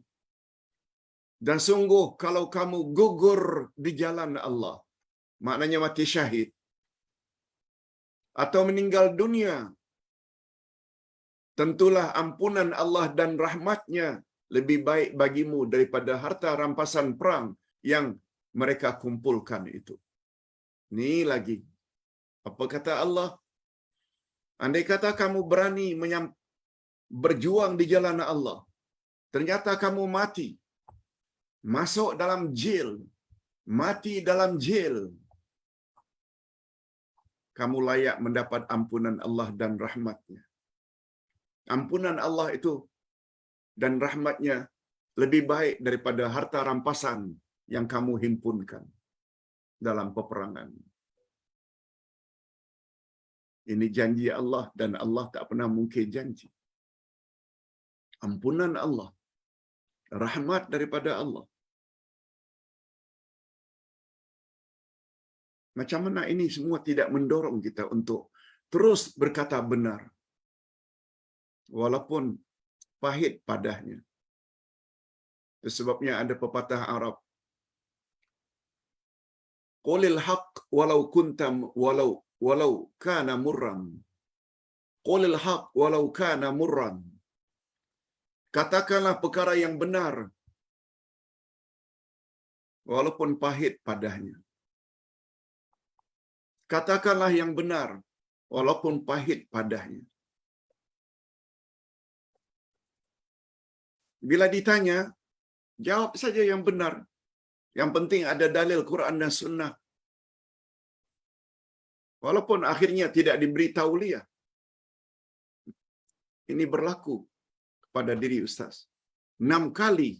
Dan sungguh kalau kamu gugur di jalan Allah, maknanya mati syahid atau meninggal dunia, tentulah ampunan Allah dan rahmatnya lebih baik bagimu daripada harta rampasan perang yang mereka kumpulkan itu. Ni lagi. Apa kata Allah? Andai kata kamu berani berjuang di jalan Allah, ternyata kamu mati, masuk dalam jail, mati dalam jail, kamu layak mendapat ampunan Allah dan rahmatnya. Ampunan Allah itu dan rahmatnya lebih baik daripada harta rampasan yang kamu himpunkan dalam peperangan. Ini janji Allah dan Allah tak pernah mungkir janji. Ampunan Allah, rahmat daripada Allah. Macam mana ini semua tidak mendorong kita untuk terus berkata benar, walaupun pahit padahnya. Itu sebabnya ada pepatah Arab, qulil haqq walau kana murran. Qulil haqq walau kana murran. Katakanlah perkara yang benar walaupun pahit padahnya. Katakanlah yang benar walaupun pahit padahnya. Bila ditanya, jawab saja yang benar. Yang penting ada dalil Quran dan Sunnah. Walaupun akhirnya tidak diberi tauliah. Ini berlaku kepada diri Ustaz. 6 kali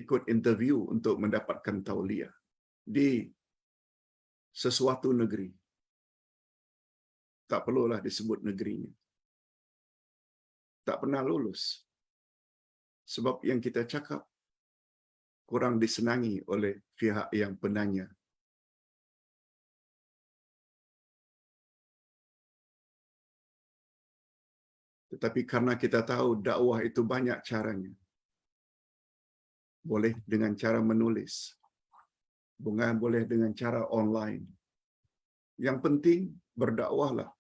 ikut interview untuk mendapatkan tauliah di sesuatu negeri. Tak perlulah disebut negerinya. Tak pernah lulus. Sebab yang kita cakap kurang disenangi oleh pihak yang penanya. Tetapi karena kita tahu dakwah itu banyak caranya. Boleh dengan cara menulis. Boleh dengan cara online. Yang penting berdakwahlah.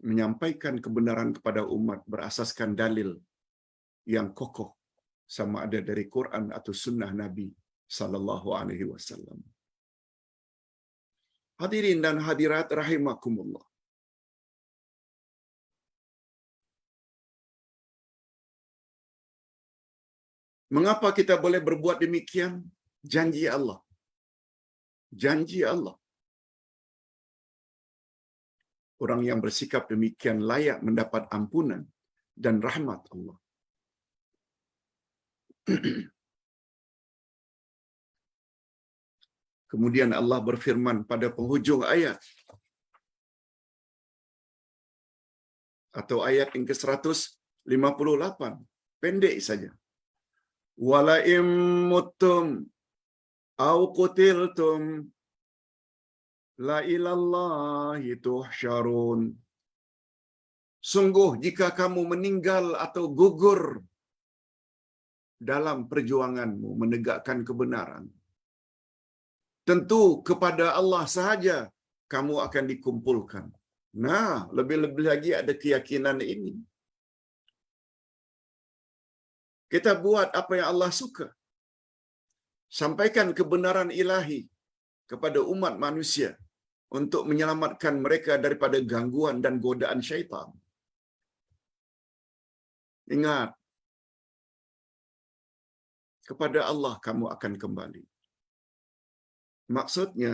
Menyampaikan kebenaran kepada umat berasaskan dalil yang kokoh, sama ada dari Quran atau sunnah Nabi sallallahu alaihi wasallam. Hadirin dan hadirat rahimakumullah. Mengapa kita boleh berbuat demikian? Janji Allah. Janji Allah. Orang yang bersikap demikian layak mendapat ampunan dan rahmat Allah. Kemudian Allah berfirman pada penghujung ayat atau ayat yang ke-158, pendek saja. Wala in muttum au qutiltum la ilallahi tuhsyarun. Sungguh jika kamu meninggal atau gugur dalam perjuanganmu menegakkan kebenaran, tentu kepada Allah sahaja kamu akan dikumpulkan. Nah, lebih-lebih lagi ada keyakinan ini. Kita buat apa yang Allah suka. Sampaikan kebenaran ilahi kepada umat manusia untuk menyelamatkan mereka daripada gangguan dan godaan syaitan. Ingat, kepada Allah kamu akan kembali. Maksudnya,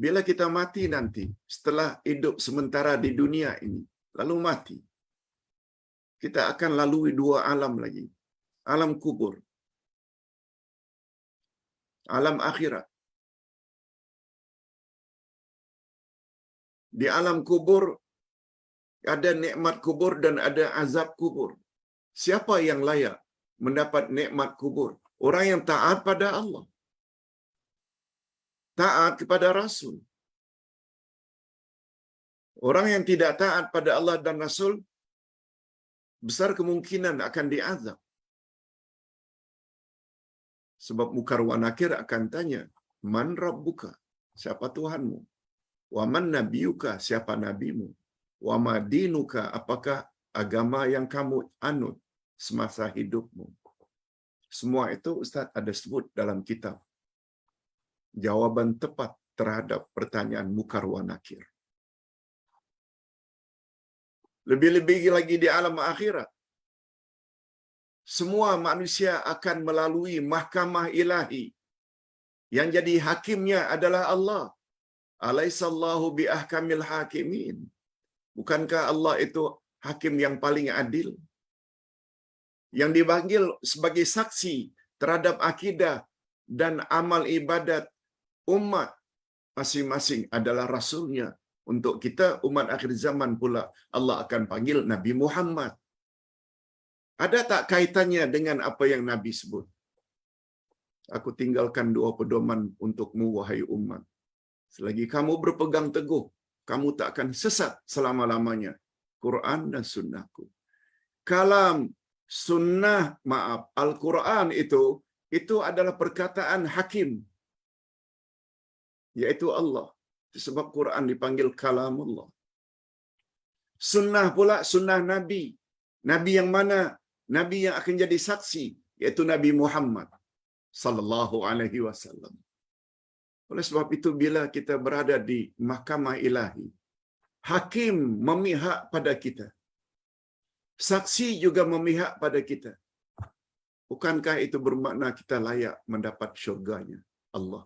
bila kita mati nanti, setelah hidup sementara di dunia ini, lalu mati, kita akan lalui dua alam lagi. Alam kubur, alam akhirat. Di alam kubur, ada nikmat kubur dan ada azab kubur. Siapa yang layak mendapat nikmat kubur? Orang yang taat pada Allah, taat kepada Rasul. Orang yang tidak taat pada Allah dan Rasul, besar kemungkinan akan diazab. Sebab Munkar wa Nakir akan tanya, Man Rabbuka? Siapa Tuhanmu? Wa man nabiyuka? Siapa nabimu? Wa ma dinuka? Apakah agama yang kamu anut semasa hidupmu? Semua itu Ustaz ada sebut dalam kitab. Jawaban tepat terhadap pertanyaan Munkar wa Nakir. Lebih-lebih lagi di alam akhirat, semua manusia akan melalui mahkamah ilahi. Yang jadi hakimnya adalah Allah. Alaihissallahu biahkamil hakimin. Bukankah Allah itu hakim yang paling adil? Yang dipanggil sebagai saksi terhadap akidah dan amal ibadat umat masing-masing adalah Rasulnya. Untuk kita umat akhir zaman pula Allah akan panggil Nabi Muhammad. Ada tak kaitannya dengan apa yang Nabi sebut? Aku tinggalkan dua pedoman untukmu, wahai umat. Selagi kamu berpegang teguh, kamu tak akan sesat selama-lamanya. Quran dan sunnahku. Kalam, sunnah, Al-Quran itu adalah perkataan hakim. Yaitu Allah. Sebab Quran dipanggil kalamullah. Sunnah pula sunnah Nabi. Nabi yang mana? Nabi yang akan jadi saksi, yaitu Nabi Muhammad sallallahu alaihi wasallam. Oleh sebab itu bila kita berada di mahkamah ilahi, hakim memihak pada kita. Saksi juga memihak pada kita. Bukankah itu bermakna kita layak mendapat syurganya Allah?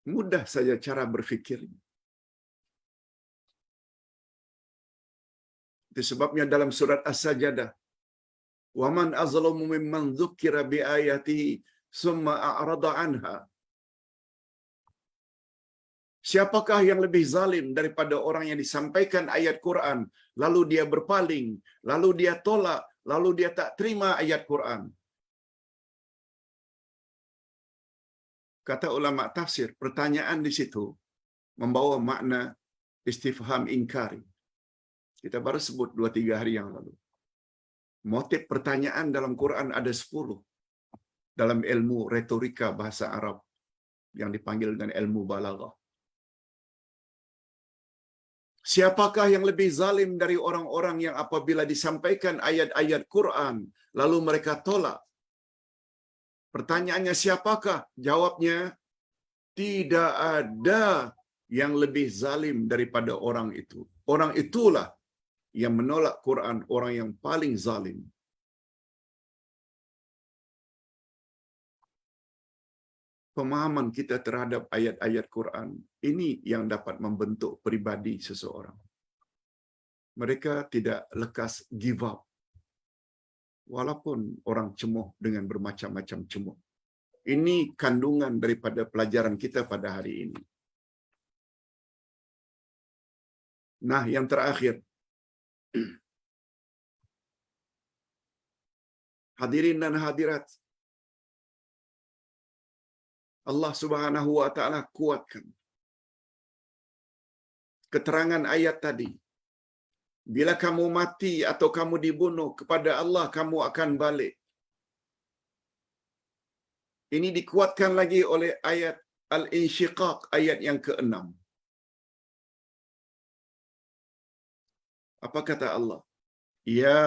Mudah saja cara berfikirnya. Itu sebabnya dalam surat As-Sajdah, "Wa man azlamu mimman dzukira bi ayatihi summa a'rada anha." Siapakah yang lebih zalim daripada orang yang disampaikan ayat Quran, lalu dia berpaling, lalu dia tolak, lalu dia tak terima ayat Quran? Kata ulama tafsir, pertanyaan di situ membawa makna istifham ingkari. Kita baru sebut 2-3 hari yang lalu. Motif pertanyaan dalam Quran ada 10. Dalam ilmu retorika bahasa Arab yang dipanggil dengan ilmu balaghah. Siapakah yang lebih zalim dari orang-orang yang apabila disampaikan ayat-ayat Quran, lalu mereka tolak? Pertanyaannya siapakah? Jawabnya, tidak ada yang lebih zalim daripada orang itu. Orang itulah yang menolak Quran, orang yang paling zalim. Pemahaman kita terhadap ayat-ayat Quran ini yang dapat membentuk pribadi seseorang. Mereka tidak lekas give up. Walaupun orang cemoh dengan bermacam-macam cemoh. Ini kandungan daripada pelajaran kita pada hari ini. Nah, yang terakhir. Hadirin dan hadirat. Allah Subhanahu wa taala kuatkan keterangan ayat tadi. Bila kamu mati atau kamu dibunuh, kepada Allah kamu akan balik. Ini dikuatkan lagi oleh ayat Al-Insyiqaq, ayat yang ke-6. Apa kata Allah? Ya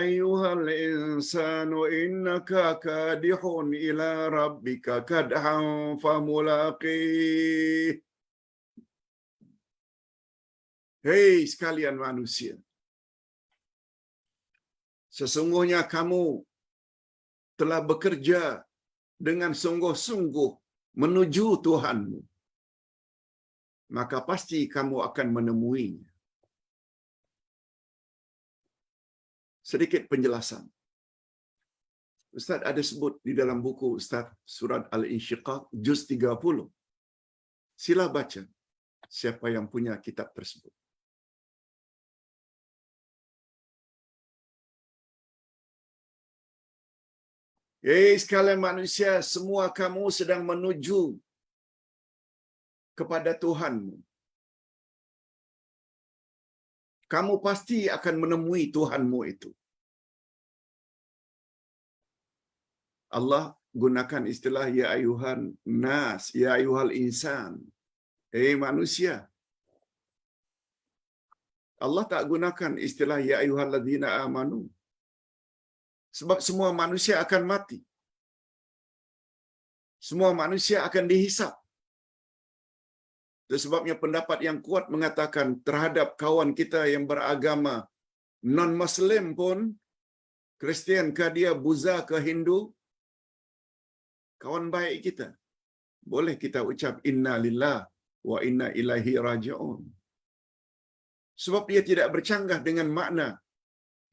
ayyuhal insanu innaka kadihun ila rabbika kadhan famulaqih. Hei sekalian manusia, sesungguhnya kamu telah bekerja dengan sungguh-sungguh menuju Tuhanmu, maka pasti kamu akan menemuinya. Sedikit penjelasan. Ustaz ada sebut di dalam buku Ustaz Surat Al-Insyiqaq juz 30. Sila baca siapa yang punya kitab tersebut. Sekalian manusia, semua kamu sedang menuju kepada Tuhanmu. Kamu pasti akan menemui Tuhanmu itu. Allah gunakan istilah ya ayuhan nas, ya ayuhal insan. Manusia. Allah tak gunakan istilah ya ayuhal ladzina amanu. Sebab semua manusia akan mati. Semua manusia akan dihisap. Itu sebabnya pendapat yang kuat mengatakan terhadap kawan kita yang beragama non-Muslim pun, Kristian ke dia, Buddha ke Hindu, kawan baik kita. Boleh kita ucap inna lillah wa inna ilaihi raji'un. Sebab dia tidak bercanggah dengan makna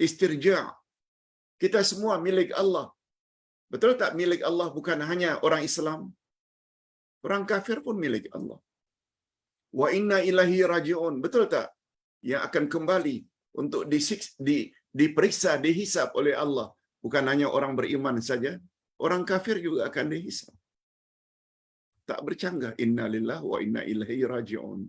istirja'. Kita semua milik Allah. Betul tak milik Allah bukan hanya orang Islam? Orang kafir pun milik Allah. Wa inna ilaihi raji'un. Betul tak? Yang akan kembali untuk diperiksa, dihisap oleh Allah. Bukan hanya orang beriman saja. Orang kafir juga akan dihisap. Tak bercanggah. Inna lillah wa inna ilaihi raji'un.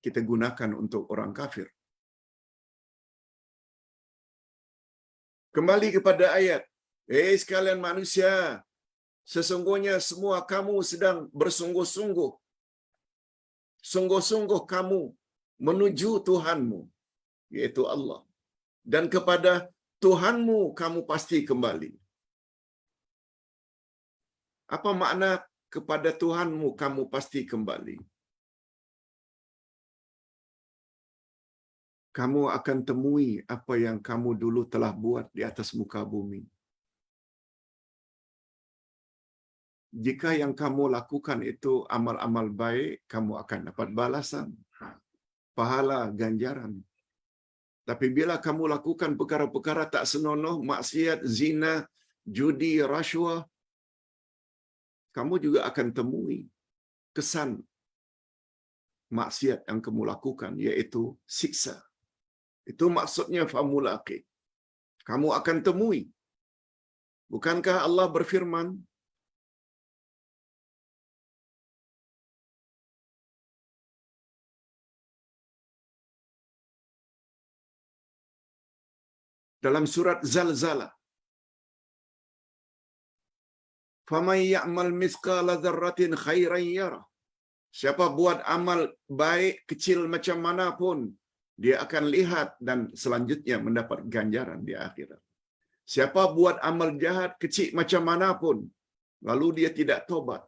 Kita gunakan untuk orang kafir. Kembali kepada ayat. Sekalian manusia, sesungguhnya semua kamu sedang bersungguh-sungguh. Sungguh-sungguh kamu menuju Tuhanmu, yaitu Allah. Dan kepada Tuhanmu kamu pasti kembali. Apa makna kepada Tuhanmu kamu pasti kembali? Kamu akan temui apa yang kamu dulu telah buat di atas muka bumi. Jika yang kamu lakukan itu amal-amal baik, kamu akan dapat balasan, pahala, ganjaran. Tapi bila kamu lakukan perkara-perkara tak senonoh, maksiat, zina, judi, rasuah, kamu juga akan temui kesan maksiat yang kamu lakukan, yaitu siksa. Itu maksudnya famulaqi. Kamu akan temui. Bukankah Allah berfirman, dalam surat Zalzalah, "Faman ya'mal mithqala dzarratin khairan yarah." Siapa buat amal baik kecil macam mana pun, dia akan lihat dan selanjutnya mendapat ganjaran di akhirat. Siapa buat amal jahat kecil macam mana pun, lalu dia tidak tobat,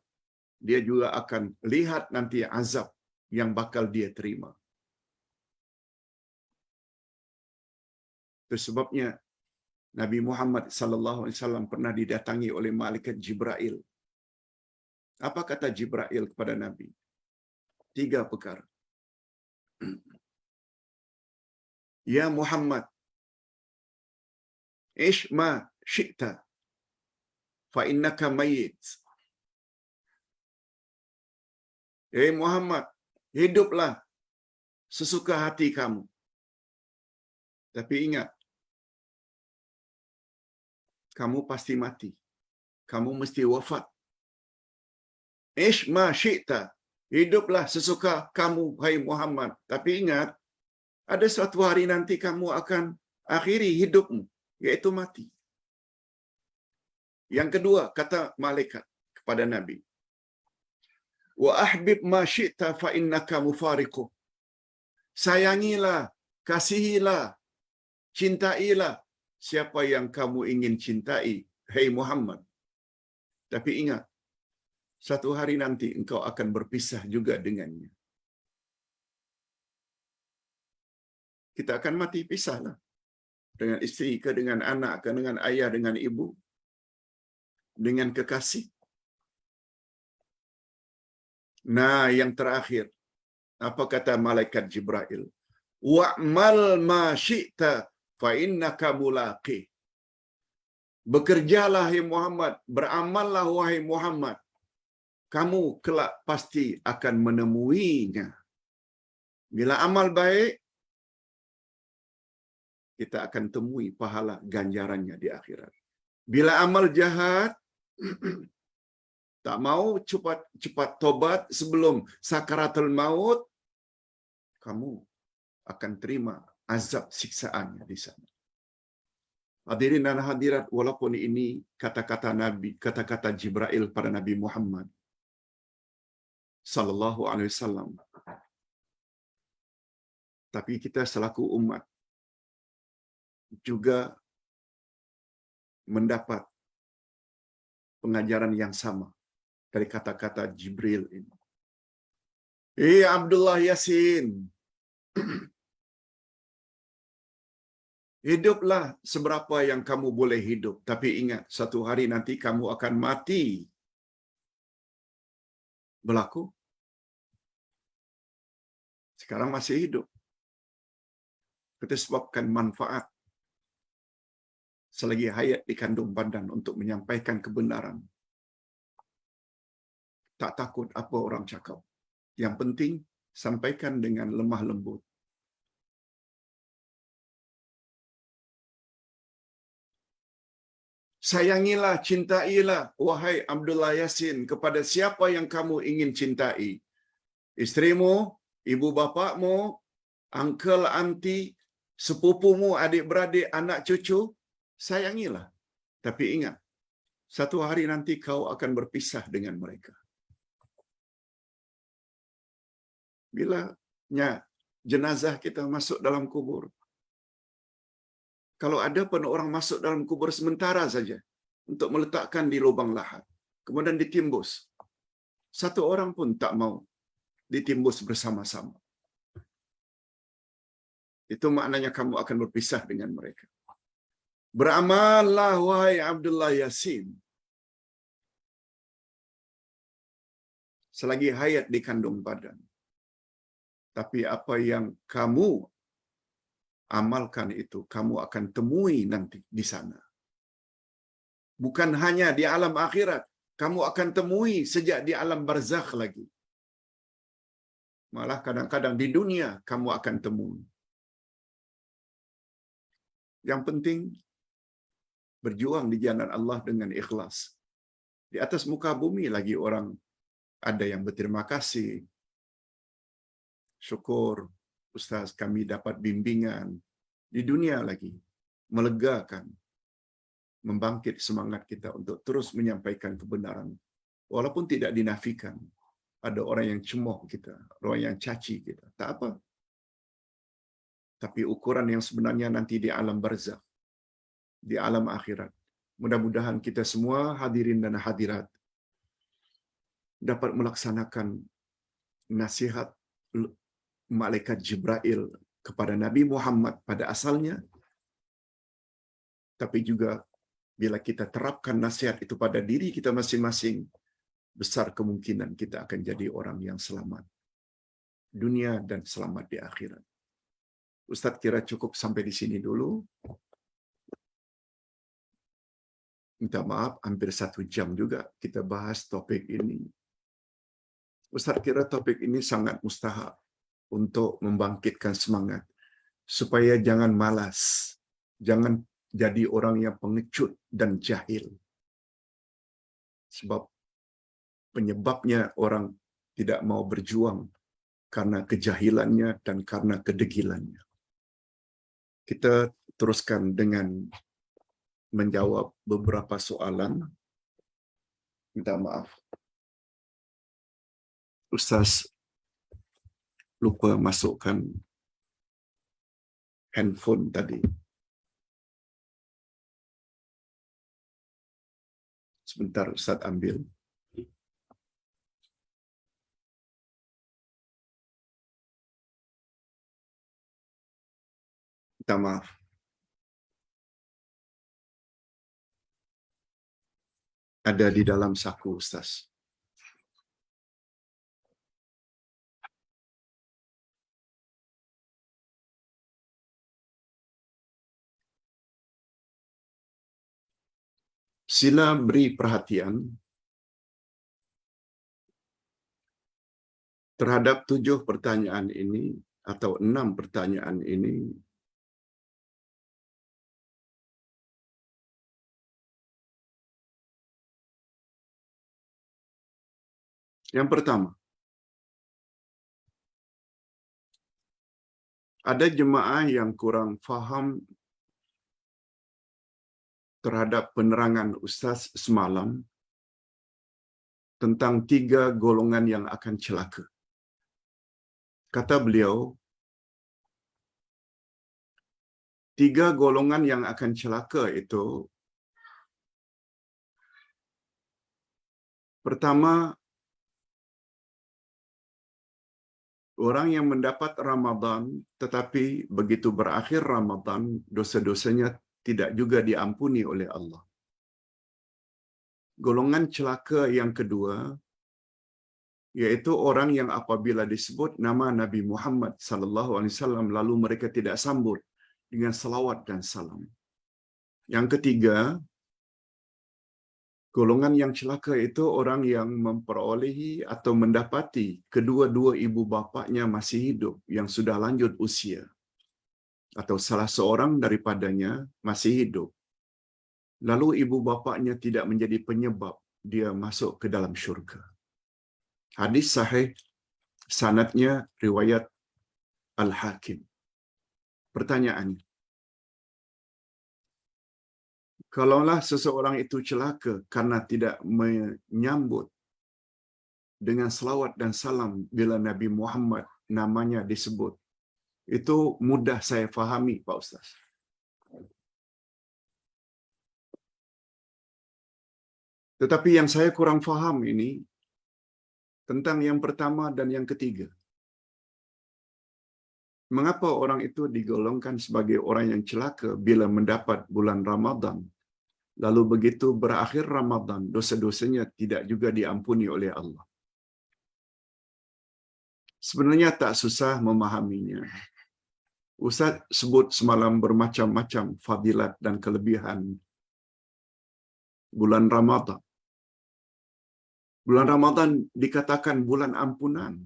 dia juga akan lihat nanti azab yang bakal dia terima. Itu sebabnya Nabi Muhammad sallallahu alaihi wasallam pernah didatangi oleh malaikat Jibril. Apa kata Jibril kepada Nabi? 3 perkara. Ya Muhammad, ish ma syi'ta fa innaka mayyit. Muhammad, hiduplah sesuka hati kamu. Tapi ingat, kamu pasti mati. Kamu mesti wafat. Ish ma syi'ta, hiduplah sesuka kamu, hai Muhammad. Tapi ingat, ada suatu hari nanti kamu akan akhiri hidupmu, yaitu mati. Yang kedua, kata malaikat kepada Nabi, wa ahbib ma syi'ta fa innaka mufariqu. Sayangilah, kasihilah, cintailah siapa yang kamu ingin cintai, hai Muhammad. Tapi ingat, satu hari nanti engkau akan berpisah juga dengannya. Kita akan mati, pisahlah. Dengan isteri ke, dengan anak ke, dengan ayah, dengan ibu, dengan kekasih. Nah, yang terakhir, apa kata malaikat Jibril? Wa'mal ma syi'ta fa innaka mulaqi. Bekerjalah hai Muhammad, beramallah wahai Muhammad. Kamu kelak pasti akan menemuinya. Bila amal baik, kita akan temui pahala ganjarannya di akhirat. Bila amal jahat, tak mau cepat tobat sebelum sakaratul maut, kamu akan terima azab siksaannya di sana. Hadirin dan hadirat, walaupun ini kata-kata Nabi, kata-kata Jibril pada Nabi Muhammad sallallahu alaihi wasallam, tapi kita selaku umat juga mendapat pengajaran yang sama dari kata-kata Jibril ini. Abdullah Yasin, hiduplah seberapa yang kamu boleh hidup, tapi ingat, satu hari nanti kamu akan mati. Berlaku. Sekarang masih hidup. Kita sebabkan manfaat selagi hayat di kandung badan untuk menyampaikan kebenaran. Tak takut apa orang cakap. Yang penting, sampaikan dengan lemah lembut. Sayangilah, cintailah, wahai Abdullah Yasin, kepada siapa yang kamu ingin cintai. Isterimu, ibu bapakmu, uncle, auntie, sepupumu, adik-beradik, anak cucu, sayangilah. Tapi ingat, satu hari nanti kau akan berpisah dengan mereka. Bilanya jenazah kita masuk dalam kubur. Kalau ada pun orang masuk dalam kubur sementara saja untuk meletakkan di lubang lahat, kemudian ditimbus. Satu orang pun tak mau ditimbus bersama-sama. Itu maknanya kamu akan berpisah dengan mereka. Beramallah wahai Abdullah Yasin, selagi hayat di kandung badan. Tapi apa yang kamu amalkan itu, kamu akan temui nanti di sana. Bukan hanya di alam akhirat, kamu akan temui sejak di alam barzakh lagi. Malah kadang-kadang di dunia kamu akan temui. Yang penting, berjuang di jalan Allah dengan ikhlas. Di atas muka bumi lagi orang ada yang berterima kasih. Syukur, Ustaz, kami dapat bimbingan. Di dunia lagi, melegakan, membangkit semangat kita untuk terus menyampaikan kebenaran. Walaupun tidak dinafikan. Ada orang yang cemooh kita, orang yang caci kita. Tak apa. Tapi ukuran yang sebenarnya nanti di alam barzakh, di alam akhirat. Mudah-mudahan kita semua hadirin dan hadirat dapat melaksanakan nasihat malaikat Jibril kepada Nabi Muhammad pada asalnya, tapi juga bila kita terapkan nasihat itu pada diri kita masing-masing, besar kemungkinan kita akan jadi orang yang selamat dunia dan selamat di akhirat. Ustaz kira cukup sampai di sini dulu. Minta maaf, hampir 1 jam juga kita bahas topik ini. Ustaz kira topik ini sangat mustahak untuk membangkitkan semangat, supaya jangan malas, jangan jadi orang yang pengecut dan jahil. Sebab penyebabnya orang tidak mau berjuang karena kejahilannya dan karena kedegilannya. Kita teruskan dengan menjawab beberapa soalan. Minta maaf. Ustaz lupa masukkan handphone tadi. Sebentar Ustaz ambil. Minta maaf. Ada di dalam saku Ustaz. Sila beri perhatian terhadap 7 pertanyaan ini atau 6 pertanyaan ini. Yang pertama, ada jemaah yang kurang faham terhadap penerangan Ustaz semalam tentang 3 golongan yang akan celaka. Kata beliau, 3 golongan yang akan celaka itu, pertama, orang yang mendapat Ramadan tetapi begitu berakhir Ramadan, dosa-dosanya tidak juga diampuni oleh Allah. Golongan celaka yang kedua, yaitu orang yang apabila disebut nama Nabi Muhammad sallallahu alaihi wasallam lalu mereka tidak sambut dengan salawat dan salam. Yang ketiga, golongan yang celaka itu orang yang memperolehi atau mendapati kedua-dua ibu bapaknya masih hidup yang sudah lanjut usia, atau salah seorang daripadanya masih hidup, lalu ibu bapaknya tidak menjadi penyebab dia masuk ke dalam syurga. Hadis sahih, sanadnya riwayat Al-Hakim. Pertanyaannya, kalaulah seseorang itu celaka karena tidak menyambut dengan selawat dan salam bila Nabi Muhammad namanya disebut, itu mudah saya fahami, Pak Ustaz. Tetapi yang saya kurang faham ini tentang yang pertama dan yang ketiga. Mengapa orang itu digolongkan sebagai orang yang celaka bila mendapat bulan Ramadan, lalu begitu berakhir Ramadan, dosa-dosanya tidak juga diampuni oleh Allah? Sebenarnya tak susah memahaminya. Ustaz sebut semalam bermacam-macam fadilat dan kelebihan bulan Ramadan. Bulan Ramadan dikatakan bulan ampunan.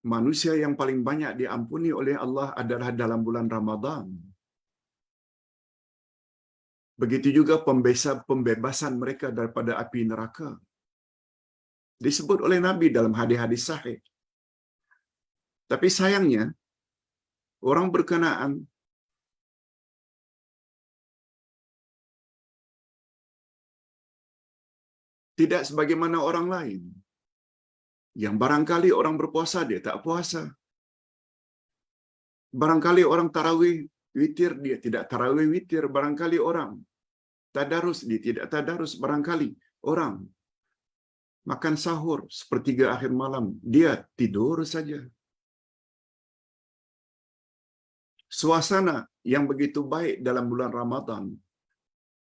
Manusia yang paling banyak diampuni oleh Allah adalah dalam bulan Ramadan. Begitu juga pembebasan mereka daripada api neraka. Disebut oleh Nabi dalam hadis-hadis sahih. Tapi sayangnya, orang berkenaan tidak sebagaimana orang lain. Yang barangkali orang berpuasa, dia tak puasa. Barangkali orang tarawih witir, dia tidak tarawih witir. Barangkali orang tadarus, dia tidak tadarus. Barangkali orang makan sahur sepertiga akhir malam, dia tidur saja. Suasana yang begitu baik dalam bulan Ramadan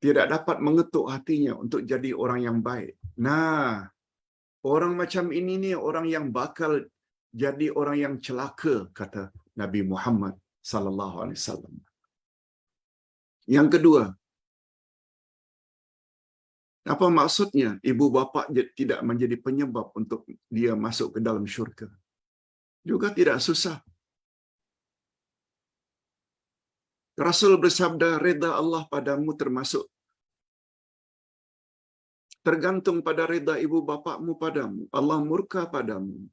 tidak dapat mengetuk hatinya untuk jadi orang yang baik. Nah, orang macam ini ni orang yang bakal jadi orang yang celaka, kata Nabi Muhammad sallallahu alaihi wasallam. Yang kedua, apa maksudnya ibu bapa tidak menjadi penyebab untuk dia masuk ke dalam syurga? Juga tidak susah. Rasul bersabda, reda Allah padamu tergantung pada reda ibu bapakmu padamu. Allah murka padamu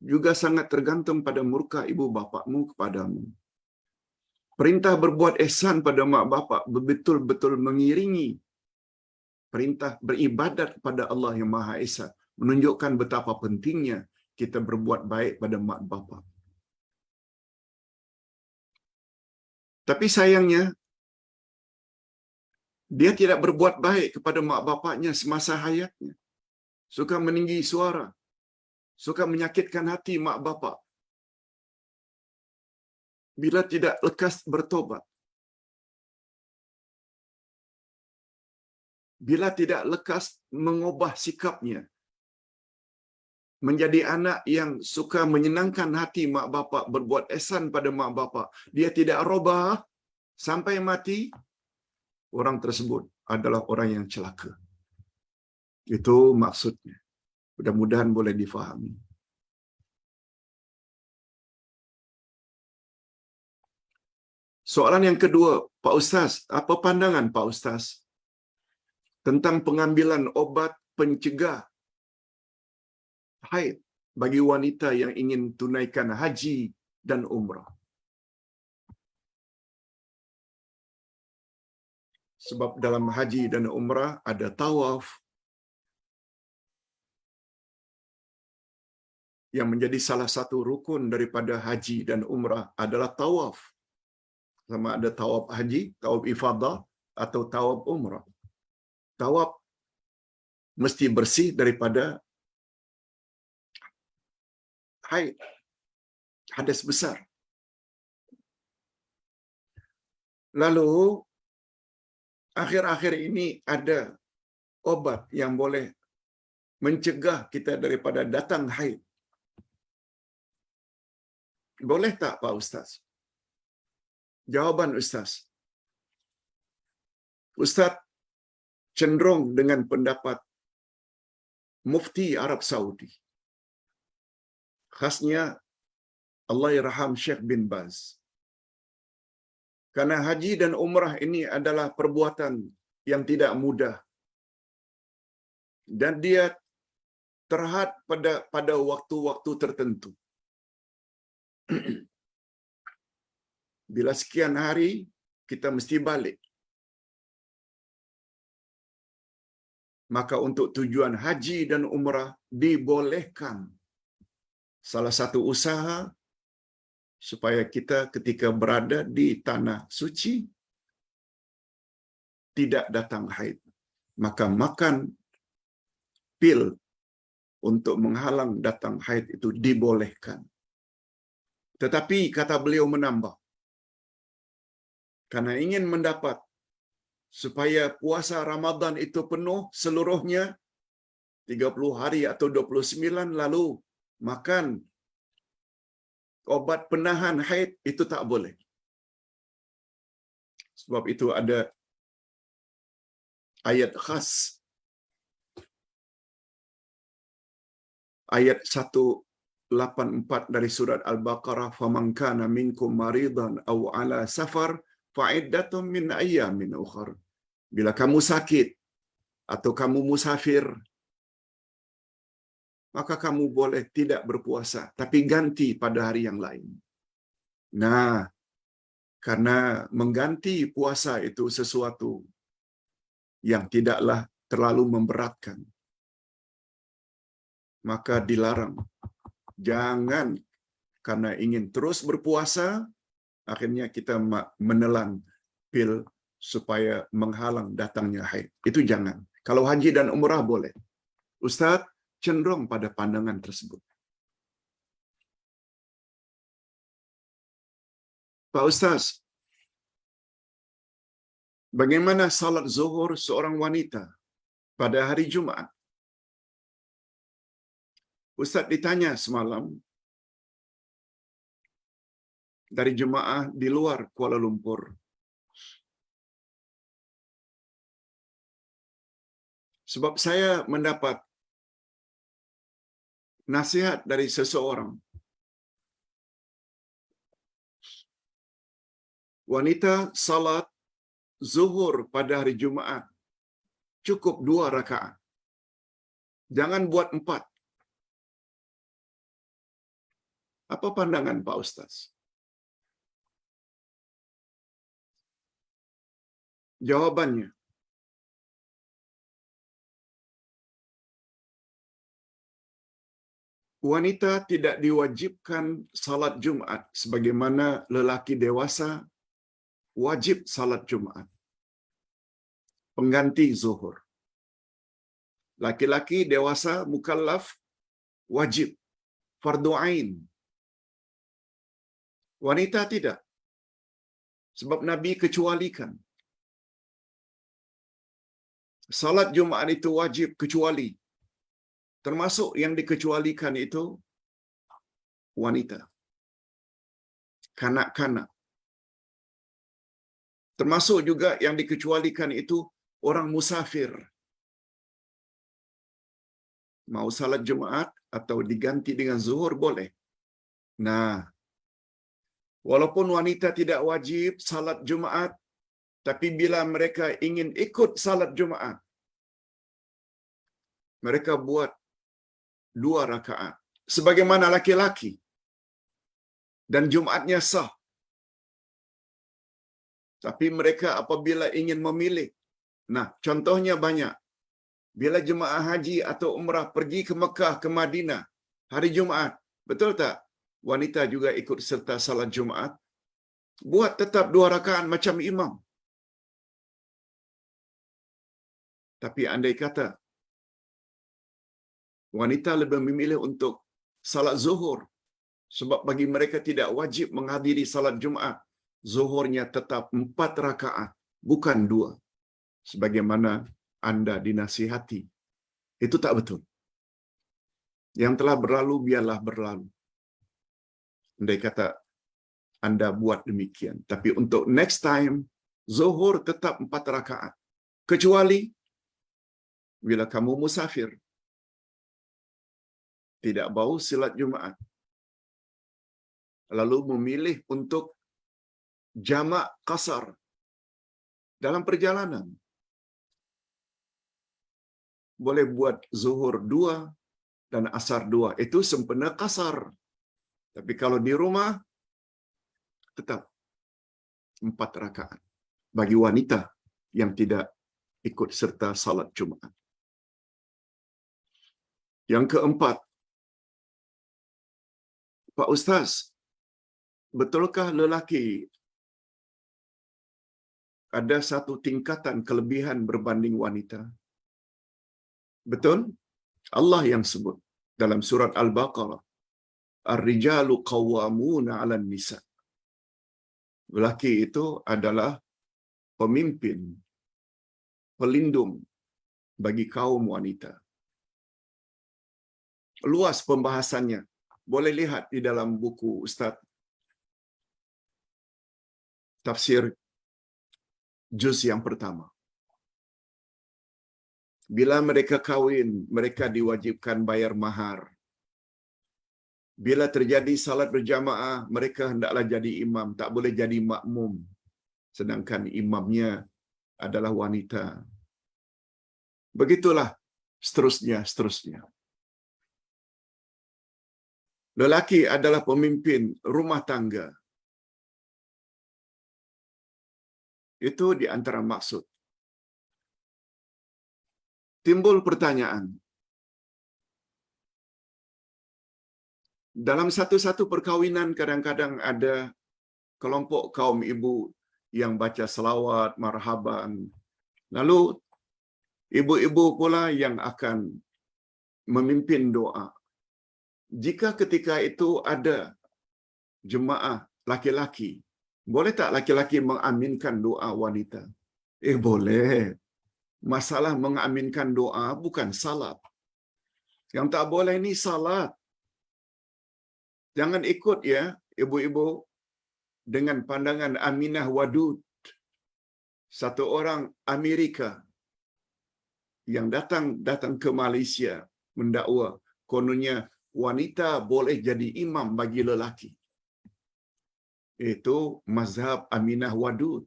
juga sangat tergantung pada murka ibu bapakmu kepadamu. Perintah berbuat ihsan pada mak bapak betul-betul mengiringi perintah beribadat kepada Allah yang Maha Esa. menunjukkan betapa pentingnya kita berbuat baik pada mak bapak. Tapi sayangnya, dia tidak berbuat baik kepada mak bapaknya semasa hayatnya. Suka meninggi suara, suka menyakitkan hati mak bapak. Bila tidak lekas bertobat, bila tidak lekas mengubah sikapnya, menjadi anak yang suka menyenangkan hati mak bapak, berbuat ihsan pada mak bapak, dia tidak robah sampai mati, orang tersebut adalah orang yang celaka. Itu maksudnya. Mudah-mudahan boleh difahami. Soalan yang kedua, Pak Ustaz, apa pandangan Pak Ustaz tentang pengambilan obat pencegah haid bagi wanita yang ingin tunaikan haji dan umrah? Sebab dalam haji dan umrah ada tawaf yang menjadi salah satu rukun daripada haji dan umrah adalah tawaf. Sama ada tawaf haji, tawaf ifadah atau tawaf umrah. Tawaf mesti bersih daripada haid, hadas besar. Lalu akhir-akhir ini ada obat yang boleh mencegah kita daripada datang haid. Boleh tak Pak Ustaz? Jawaban Ustaz. Ustaz cenderung dengan pendapat Mufti Arab Saudi. Khasnya Allahyarham Syekh bin Baz. Karena haji dan umrah ini adalah perbuatan yang tidak mudah. Dan dia terhad pada waktu-waktu tertentu. Bila sekian hari, kita mesti balik. Maka untuk tujuan haji dan umrah dibolehkan. Salah satu usaha supaya kita ketika berada di tanah suci tidak datang haid. Maka makan pil untuk menghalang datang haid itu dibolehkan. Tetapi kata beliau menambah, karena ingin mendapat supaya puasa Ramadan itu penuh seluruhnya 30 hari atau 29, lalu makan obat penahan haid, itu tak boleh. Sebab itu ada ayat khas, ayat 184 dari surat Al-Baqarah, faman kana minkum maridan aw ala safar fa'iddatun min ayyamin ukhar. Bila kamu sakit atau kamu musafir, maka kamu boleh tidak berpuasa, tapi ganti pada hari yang lain. Nah, karena mengganti puasa itu sesuatu yang tidaklah terlalu memberatkan, maka dilarang. Jangan karena ingin terus berpuasa, akhirnya kita menelan pil supaya menghalang datangnya haid. Itu jangan. Kalau haji dan umrah boleh. Ustaz cenderung pada pandangan tersebut. Pak Ustaz, bagaimana salat zuhur seorang wanita pada hari Jumaat? Ustaz ditanya semalam dari jemaah di luar Kuala Lumpur. Sebab saya mendapat nasihat dari seseorang. Wanita salat zuhur pada hari Jumaat cukup 2 rakaat. Jangan buat 4. Apa pandangan Pak Ustaz? Jawabannya, wanita tidak diwajibkan salat Jumat sebagaimana lelaki dewasa wajib salat Jumat pengganti zuhur. Laki-laki dewasa mukallaf wajib fardu ain. Wanita tidak. Sebab Nabi kecualikan. Salat Jumat itu wajib kecuali. Termasuk yang dikecualikan itu wanita. Kanak-kanak. Termasuk juga yang dikecualikan itu orang musafir. Mau salat Jumat atau diganti dengan zuhur boleh. Nah, walaupun wanita tidak wajib salat Jumat, tapi bila mereka ingin ikut salat Jumat, mereka buat 2 rakaat. Sebagaimana laki-laki. Dan Jumatnya sah. Tapi mereka apabila ingin memilih. Nah, contohnya banyak. Bila jemaah haji atau umrah pergi ke Mekah, ke Madinah, hari Jumat. Betul tak? Wanita juga ikut serta salat Jumat. Buat tetap 2 rakaat macam imam. Tapi andai kata, wanita lebih memilih untuk salat zuhur. Sebab bagi mereka tidak wajib menghadiri salat Jumat. Zuhurnya tetap 4 rakaat, bukan 2. Sebagaimana anda dinasihati. Itu tak betul. Yang telah berlalu, biarlah berlalu. Andai kata anda buat demikian. Tapi untuk next time, zuhur tetap 4 rakaat. Kecuali bila kamu musafir. Tidak bau salat Jumat. Lalu memilih untuk jamak qasar dalam perjalanan. Boleh buat zuhur 2 dan asar 2. Itu sempena qasar. Tapi kalau di rumah, tetap 4 rakaat. Bagi wanita yang tidak ikut serta salat Jumat. Yang keempat, Pak Ustaz, betulkah lelaki ada satu tingkatan kelebihan berbanding wanita? Betul? Allah yang sebut dalam surat Al-Baqarah. Ar-rijalu qawwamuna 'alan nisa. Lelaki itu adalah pemimpin, pelindung bagi kaum wanita. Luas pembahasannya. Boleh lihat di dalam buku Ustaz Tafsir juz yang pertama. Bila mereka kahwin, mereka diwajibkan bayar mahar. Bila terjadi salat berjamaah, mereka hendaklah jadi imam, tak boleh jadi makmum. Sedangkan imamnya adalah wanita. Begitulah seterusnya. Lelaki adalah pemimpin rumah tangga. Itu di antara maksud. Timbul pertanyaan. Dalam satu-satu perkahwinan kadang-kadang ada kelompok kaum ibu yang baca selawat, marhaban. Lalu ibu-ibu pula yang akan memimpin doa. Jika ketika itu ada jemaah laki-laki, boleh tak laki-laki mengaminkan doa wanita? Boleh. Masalah mengaminkan doa bukan salat. Yang tak boleh ni salat. Jangan ikut ya, ibu-ibu, dengan pandangan Aminah Wadud. Satu orang Amerika yang datang ke Malaysia mendakwa kononnya wanita boleh jadi imam bagi lelaki. Itu mazhab Aminah Wadud.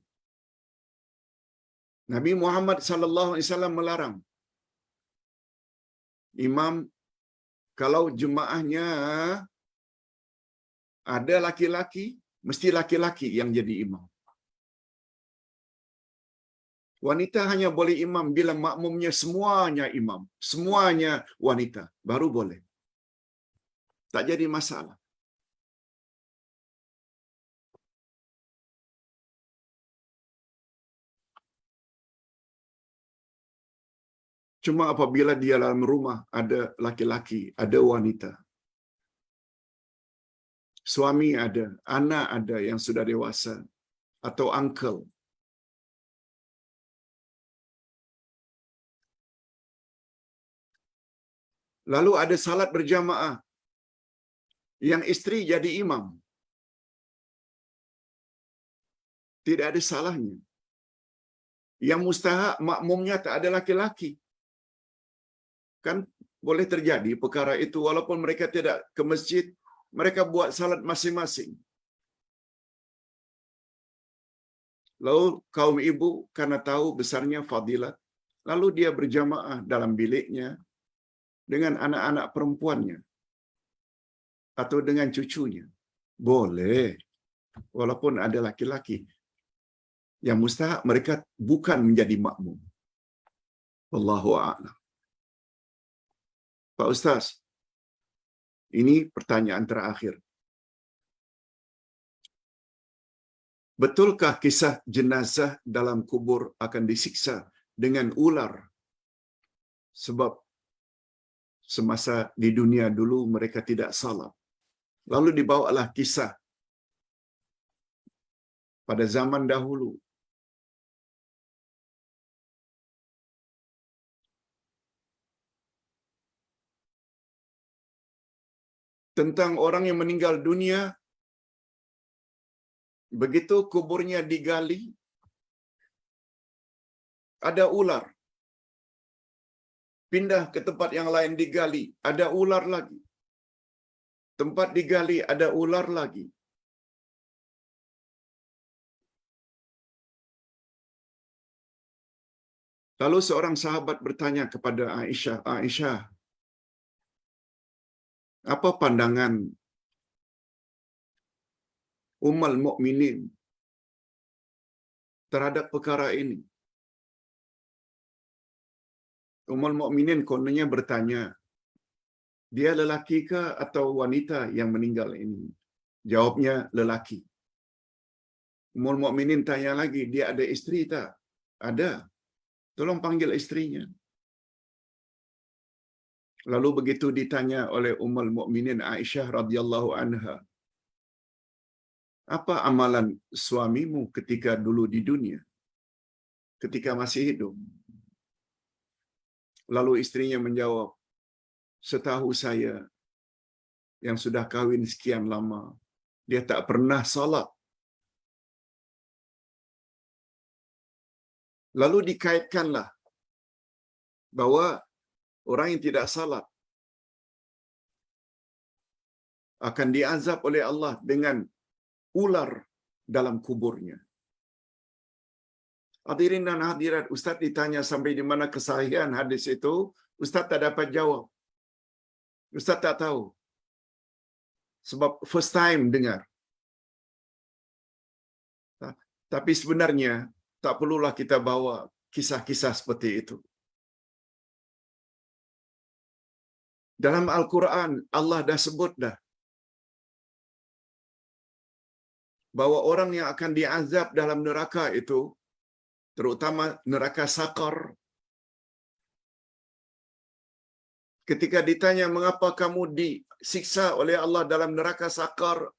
Nabi Muhammad sallallahu alaihi wasallam melarang imam kalau jemaahnya ada laki-laki, mesti laki-laki yang jadi imam. Wanita hanya boleh imam bila makmumnya semuanya imam, semuanya wanita, baru boleh. Tak jadi masalah. Cuma apabila dia dalam rumah ada laki-laki, ada wanita, suami ada, anak ada yang sudah dewasa, atau uncle, lalu ada salat berjamaah yang isteri jadi imam, tidak ada salahnya. Yang mustahak makmumnya tak ada laki-laki. Kan boleh terjadi perkara itu walaupun mereka tidak ke masjid, mereka buat salat masing-masing. Lalu kaum ibu karena tahu besarnya fadilat, lalu dia berjamaah dalam biliknya dengan anak-anak perempuannya atau dengan cucunya. Boleh, walaupun ada laki-laki. Yang mustahak mereka bukan menjadi makmum. Wallahu a'lam. Pak Ustaz, ini pertanyaan terakhir. Betulkah kisah jenazah dalam kubur akan disiksa dengan ular? Sebab semasa di dunia dulu mereka tidak salat. Lalu dibawalah kisah pada zaman dahulu tentang orang yang meninggal dunia, begitu kuburnya digali, ada ular. Pindah ke tempat yang lain digali, ada ular lagi. Tempat digali, ada ular lagi. Lalu seorang sahabat bertanya kepada Aisyah, Aisyah, apa pandangan Ummul Mukminin terhadap perkara ini? Ummul Mukminin kononnya bertanya, dia lelaki ke atau wanita yang meninggal ini? Jawabnya lelaki. Ummul Mukminin tanya lagi, dia ada isteri tak? Ada. Tolong panggil istrinya. Lalu begitu ditanya oleh Ummul Mukminin Aisyah radhiyallahu anha, apa amalan suamimu ketika dulu di dunia? Ketika masih hidup? Lalu istrinya menjawab, setahu saya yang sudah kahwin sekian lama, dia tak pernah salat. Lalu dikaitkanlah bahwa orang yang tidak salat akan diazab oleh Allah dengan ular dalam kuburnya. Hadirin dan hadirat, Ustaz ditanya sampai di mana kesahihan hadis itu, Ustaz tak dapat jawab. Ustaz tak tahu. Sebab first time dengar. Tapi sebenarnya tak perlulah kita bawa kisah-kisah seperti itu. Dalam Al-Quran, Allah dah sebut dah bahwa orang yang akan diazab dalam neraka itu, terutama neraka Saqar, ketika ditanya mengapa kamu disiksa oleh Allah dalam neraka Saqar,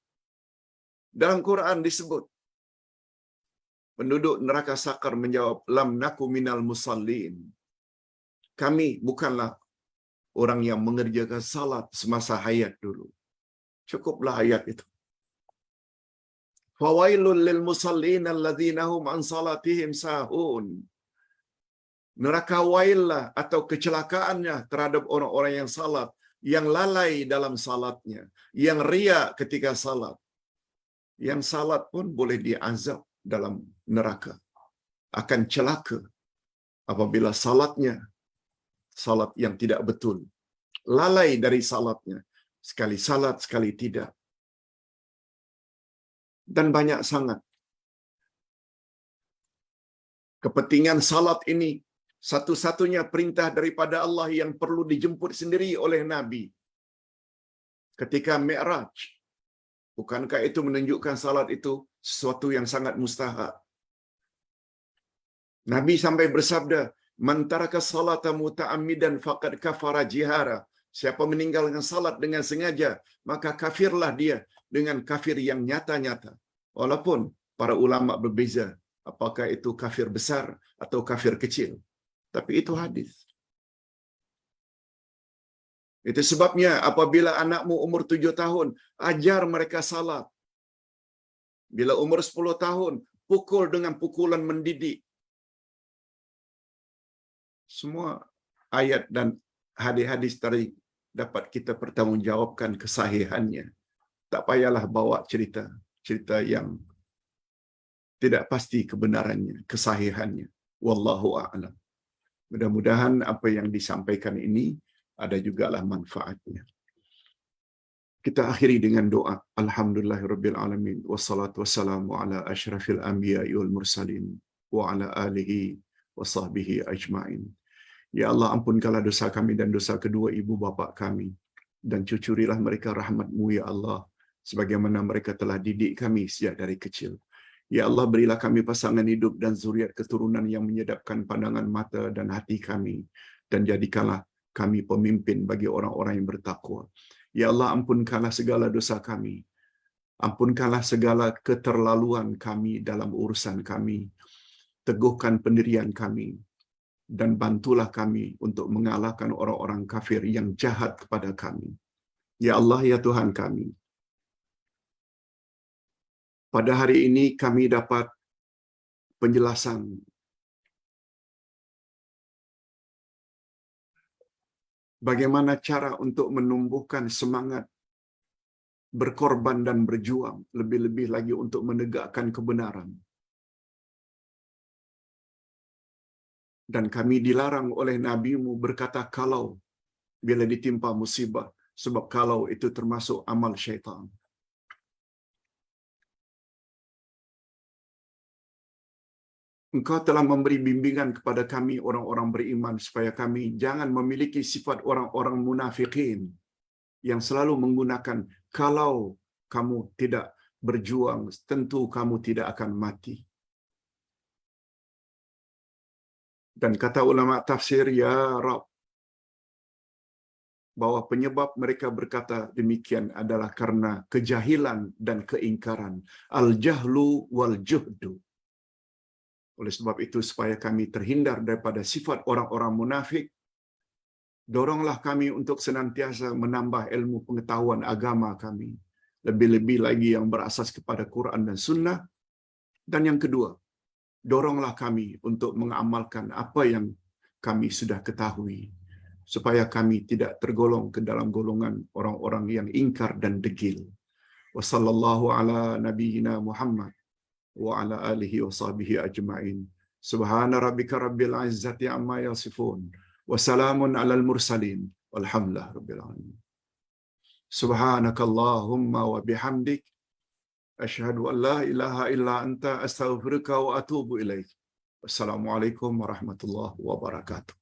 dalam Quran disebut, penduduk neraka Saqar menjawab, lam naku minal musallin. Kami bukanlah orang yang mengerjakan salat semasa hayat dulu. Cukuplah ayat itu. Fawailul lil musallin alladzina hum an salatihim sahun. Neraka waillah atau kecelakaannya terhadap orang-orang yang salat, yang lalai dalam salatnya, yang ria ketika salat. Yang salat pun boleh diazab dalam neraka. Akan celaka apabila salatnya salat yang tidak betul. Lalai dari salatnya. Sekali salat, sekali tidak. Dan banyak sangat. Kepentingan salat ini satu-satunya perintah daripada Allah yang perlu dijemput sendiri oleh Nabi. ketika Mi'raj. Bukankah itu menunjukkan salat itu sesuatu yang sangat mustahak? Nabi sampai bersabda, "Man taraka salata muta'ammidan faqad kafara jihara." Siapa meninggalkan salat dengan sengaja, maka kafirlah dia dengan kafir yang nyata-nyata. Walaupun para ulama berbeza, apakah itu kafir besar atau kafir kecil. Tapi itu hadis. Itu sebabnya apabila anakmu umur 7 tahun, ajar mereka salat. Bila umur 10 tahun, pukul dengan pukulan mendidik. Semua ayat dan hadis-hadis tadi dapat kita pertanggungjawabkan kesahihannya. Tak payahlah bawa cerita yang tidak pasti kebenarannya, kesahihannya. Wallahu a'lam. Mudah-mudahan apa yang disampaikan ini ada jugalah manfaatnya. Kita akhiri dengan doa. Alhamdulillahirabbil alamin wassalatu wassalamu ala asyrafil anbiya'i wal mursalin wa ala alihi wa sahbihi ajmain. Ya Allah, ampunkanlah dosa kami dan dosa kedua ibu bapa kami, dan cucurilah mereka rahmat-Mu ya Allah, sebagaimana mereka telah didik kami sejak dari kecil. Ya Allah, berilah kami pasangan hidup dan zuriat keturunan yang menyedapkan pandangan mata dan hati kami, dan jadikanlah kami pemimpin bagi orang-orang yang bertakwa. Ya Allah, ampunkanlah segala dosa kami. Ampunkanlah segala keterlaluan kami dalam urusan kami. Teguhkan pendirian kami. Dan bantulah kami untuk mengalahkan orang-orang kafir yang jahat kepada kami. Ya Allah, ya Tuhan kami. Pada hari ini kami dapat penjelasan bagaimana cara untuk menumbuhkan semangat berkorban dan berjuang, lebih-lebih lagi untuk menegakkan kebenaran. Dan kami dilarang oleh Nabi-Mu berkata kalau bila ditimpa musibah, sebab kalau itu termasuk amal syaitan. Engkau telah memberi bimbingan kepada kami orang-orang beriman supaya kami jangan memiliki sifat orang-orang munafikin yang selalu menggunakan kalau kamu tidak berjuang, tentu kamu tidak akan mati. Dan kata ulama tafsir, ya Rab, bahwa penyebab mereka berkata demikian adalah karena kejahilan dan keingkaran. Al-jahlu wal-juhdu. Oleh sebab itu, supaya kami terhindar daripada sifat orang-orang munafik, doronglah kami untuk senantiasa menambah ilmu pengetahuan agama kami. Lebih-lebih lagi yang berasas kepada Quran dan Sunnah. Dan yang kedua, doronglah kami untuk mengamalkan apa yang kami sudah ketahui, supaya kami tidak tergolong ke dalam golongan orang-orang yang ingkar dan degil. Wassallallahu ala nabiyyina Muhammad wa ala alihi wa sahbihi ajma'in. Subhana rabbika rabbil izzati amma yasifun. Wassalamun alal mursalin. Walhamdulillah rabbil alamin. Subhanakallahumma wa bihamdik. Asyhadu an la ilaha illa anta astaghfiruka wa atubu ilaik. Wassalamualaikum warahmatullahi wabarakatuh.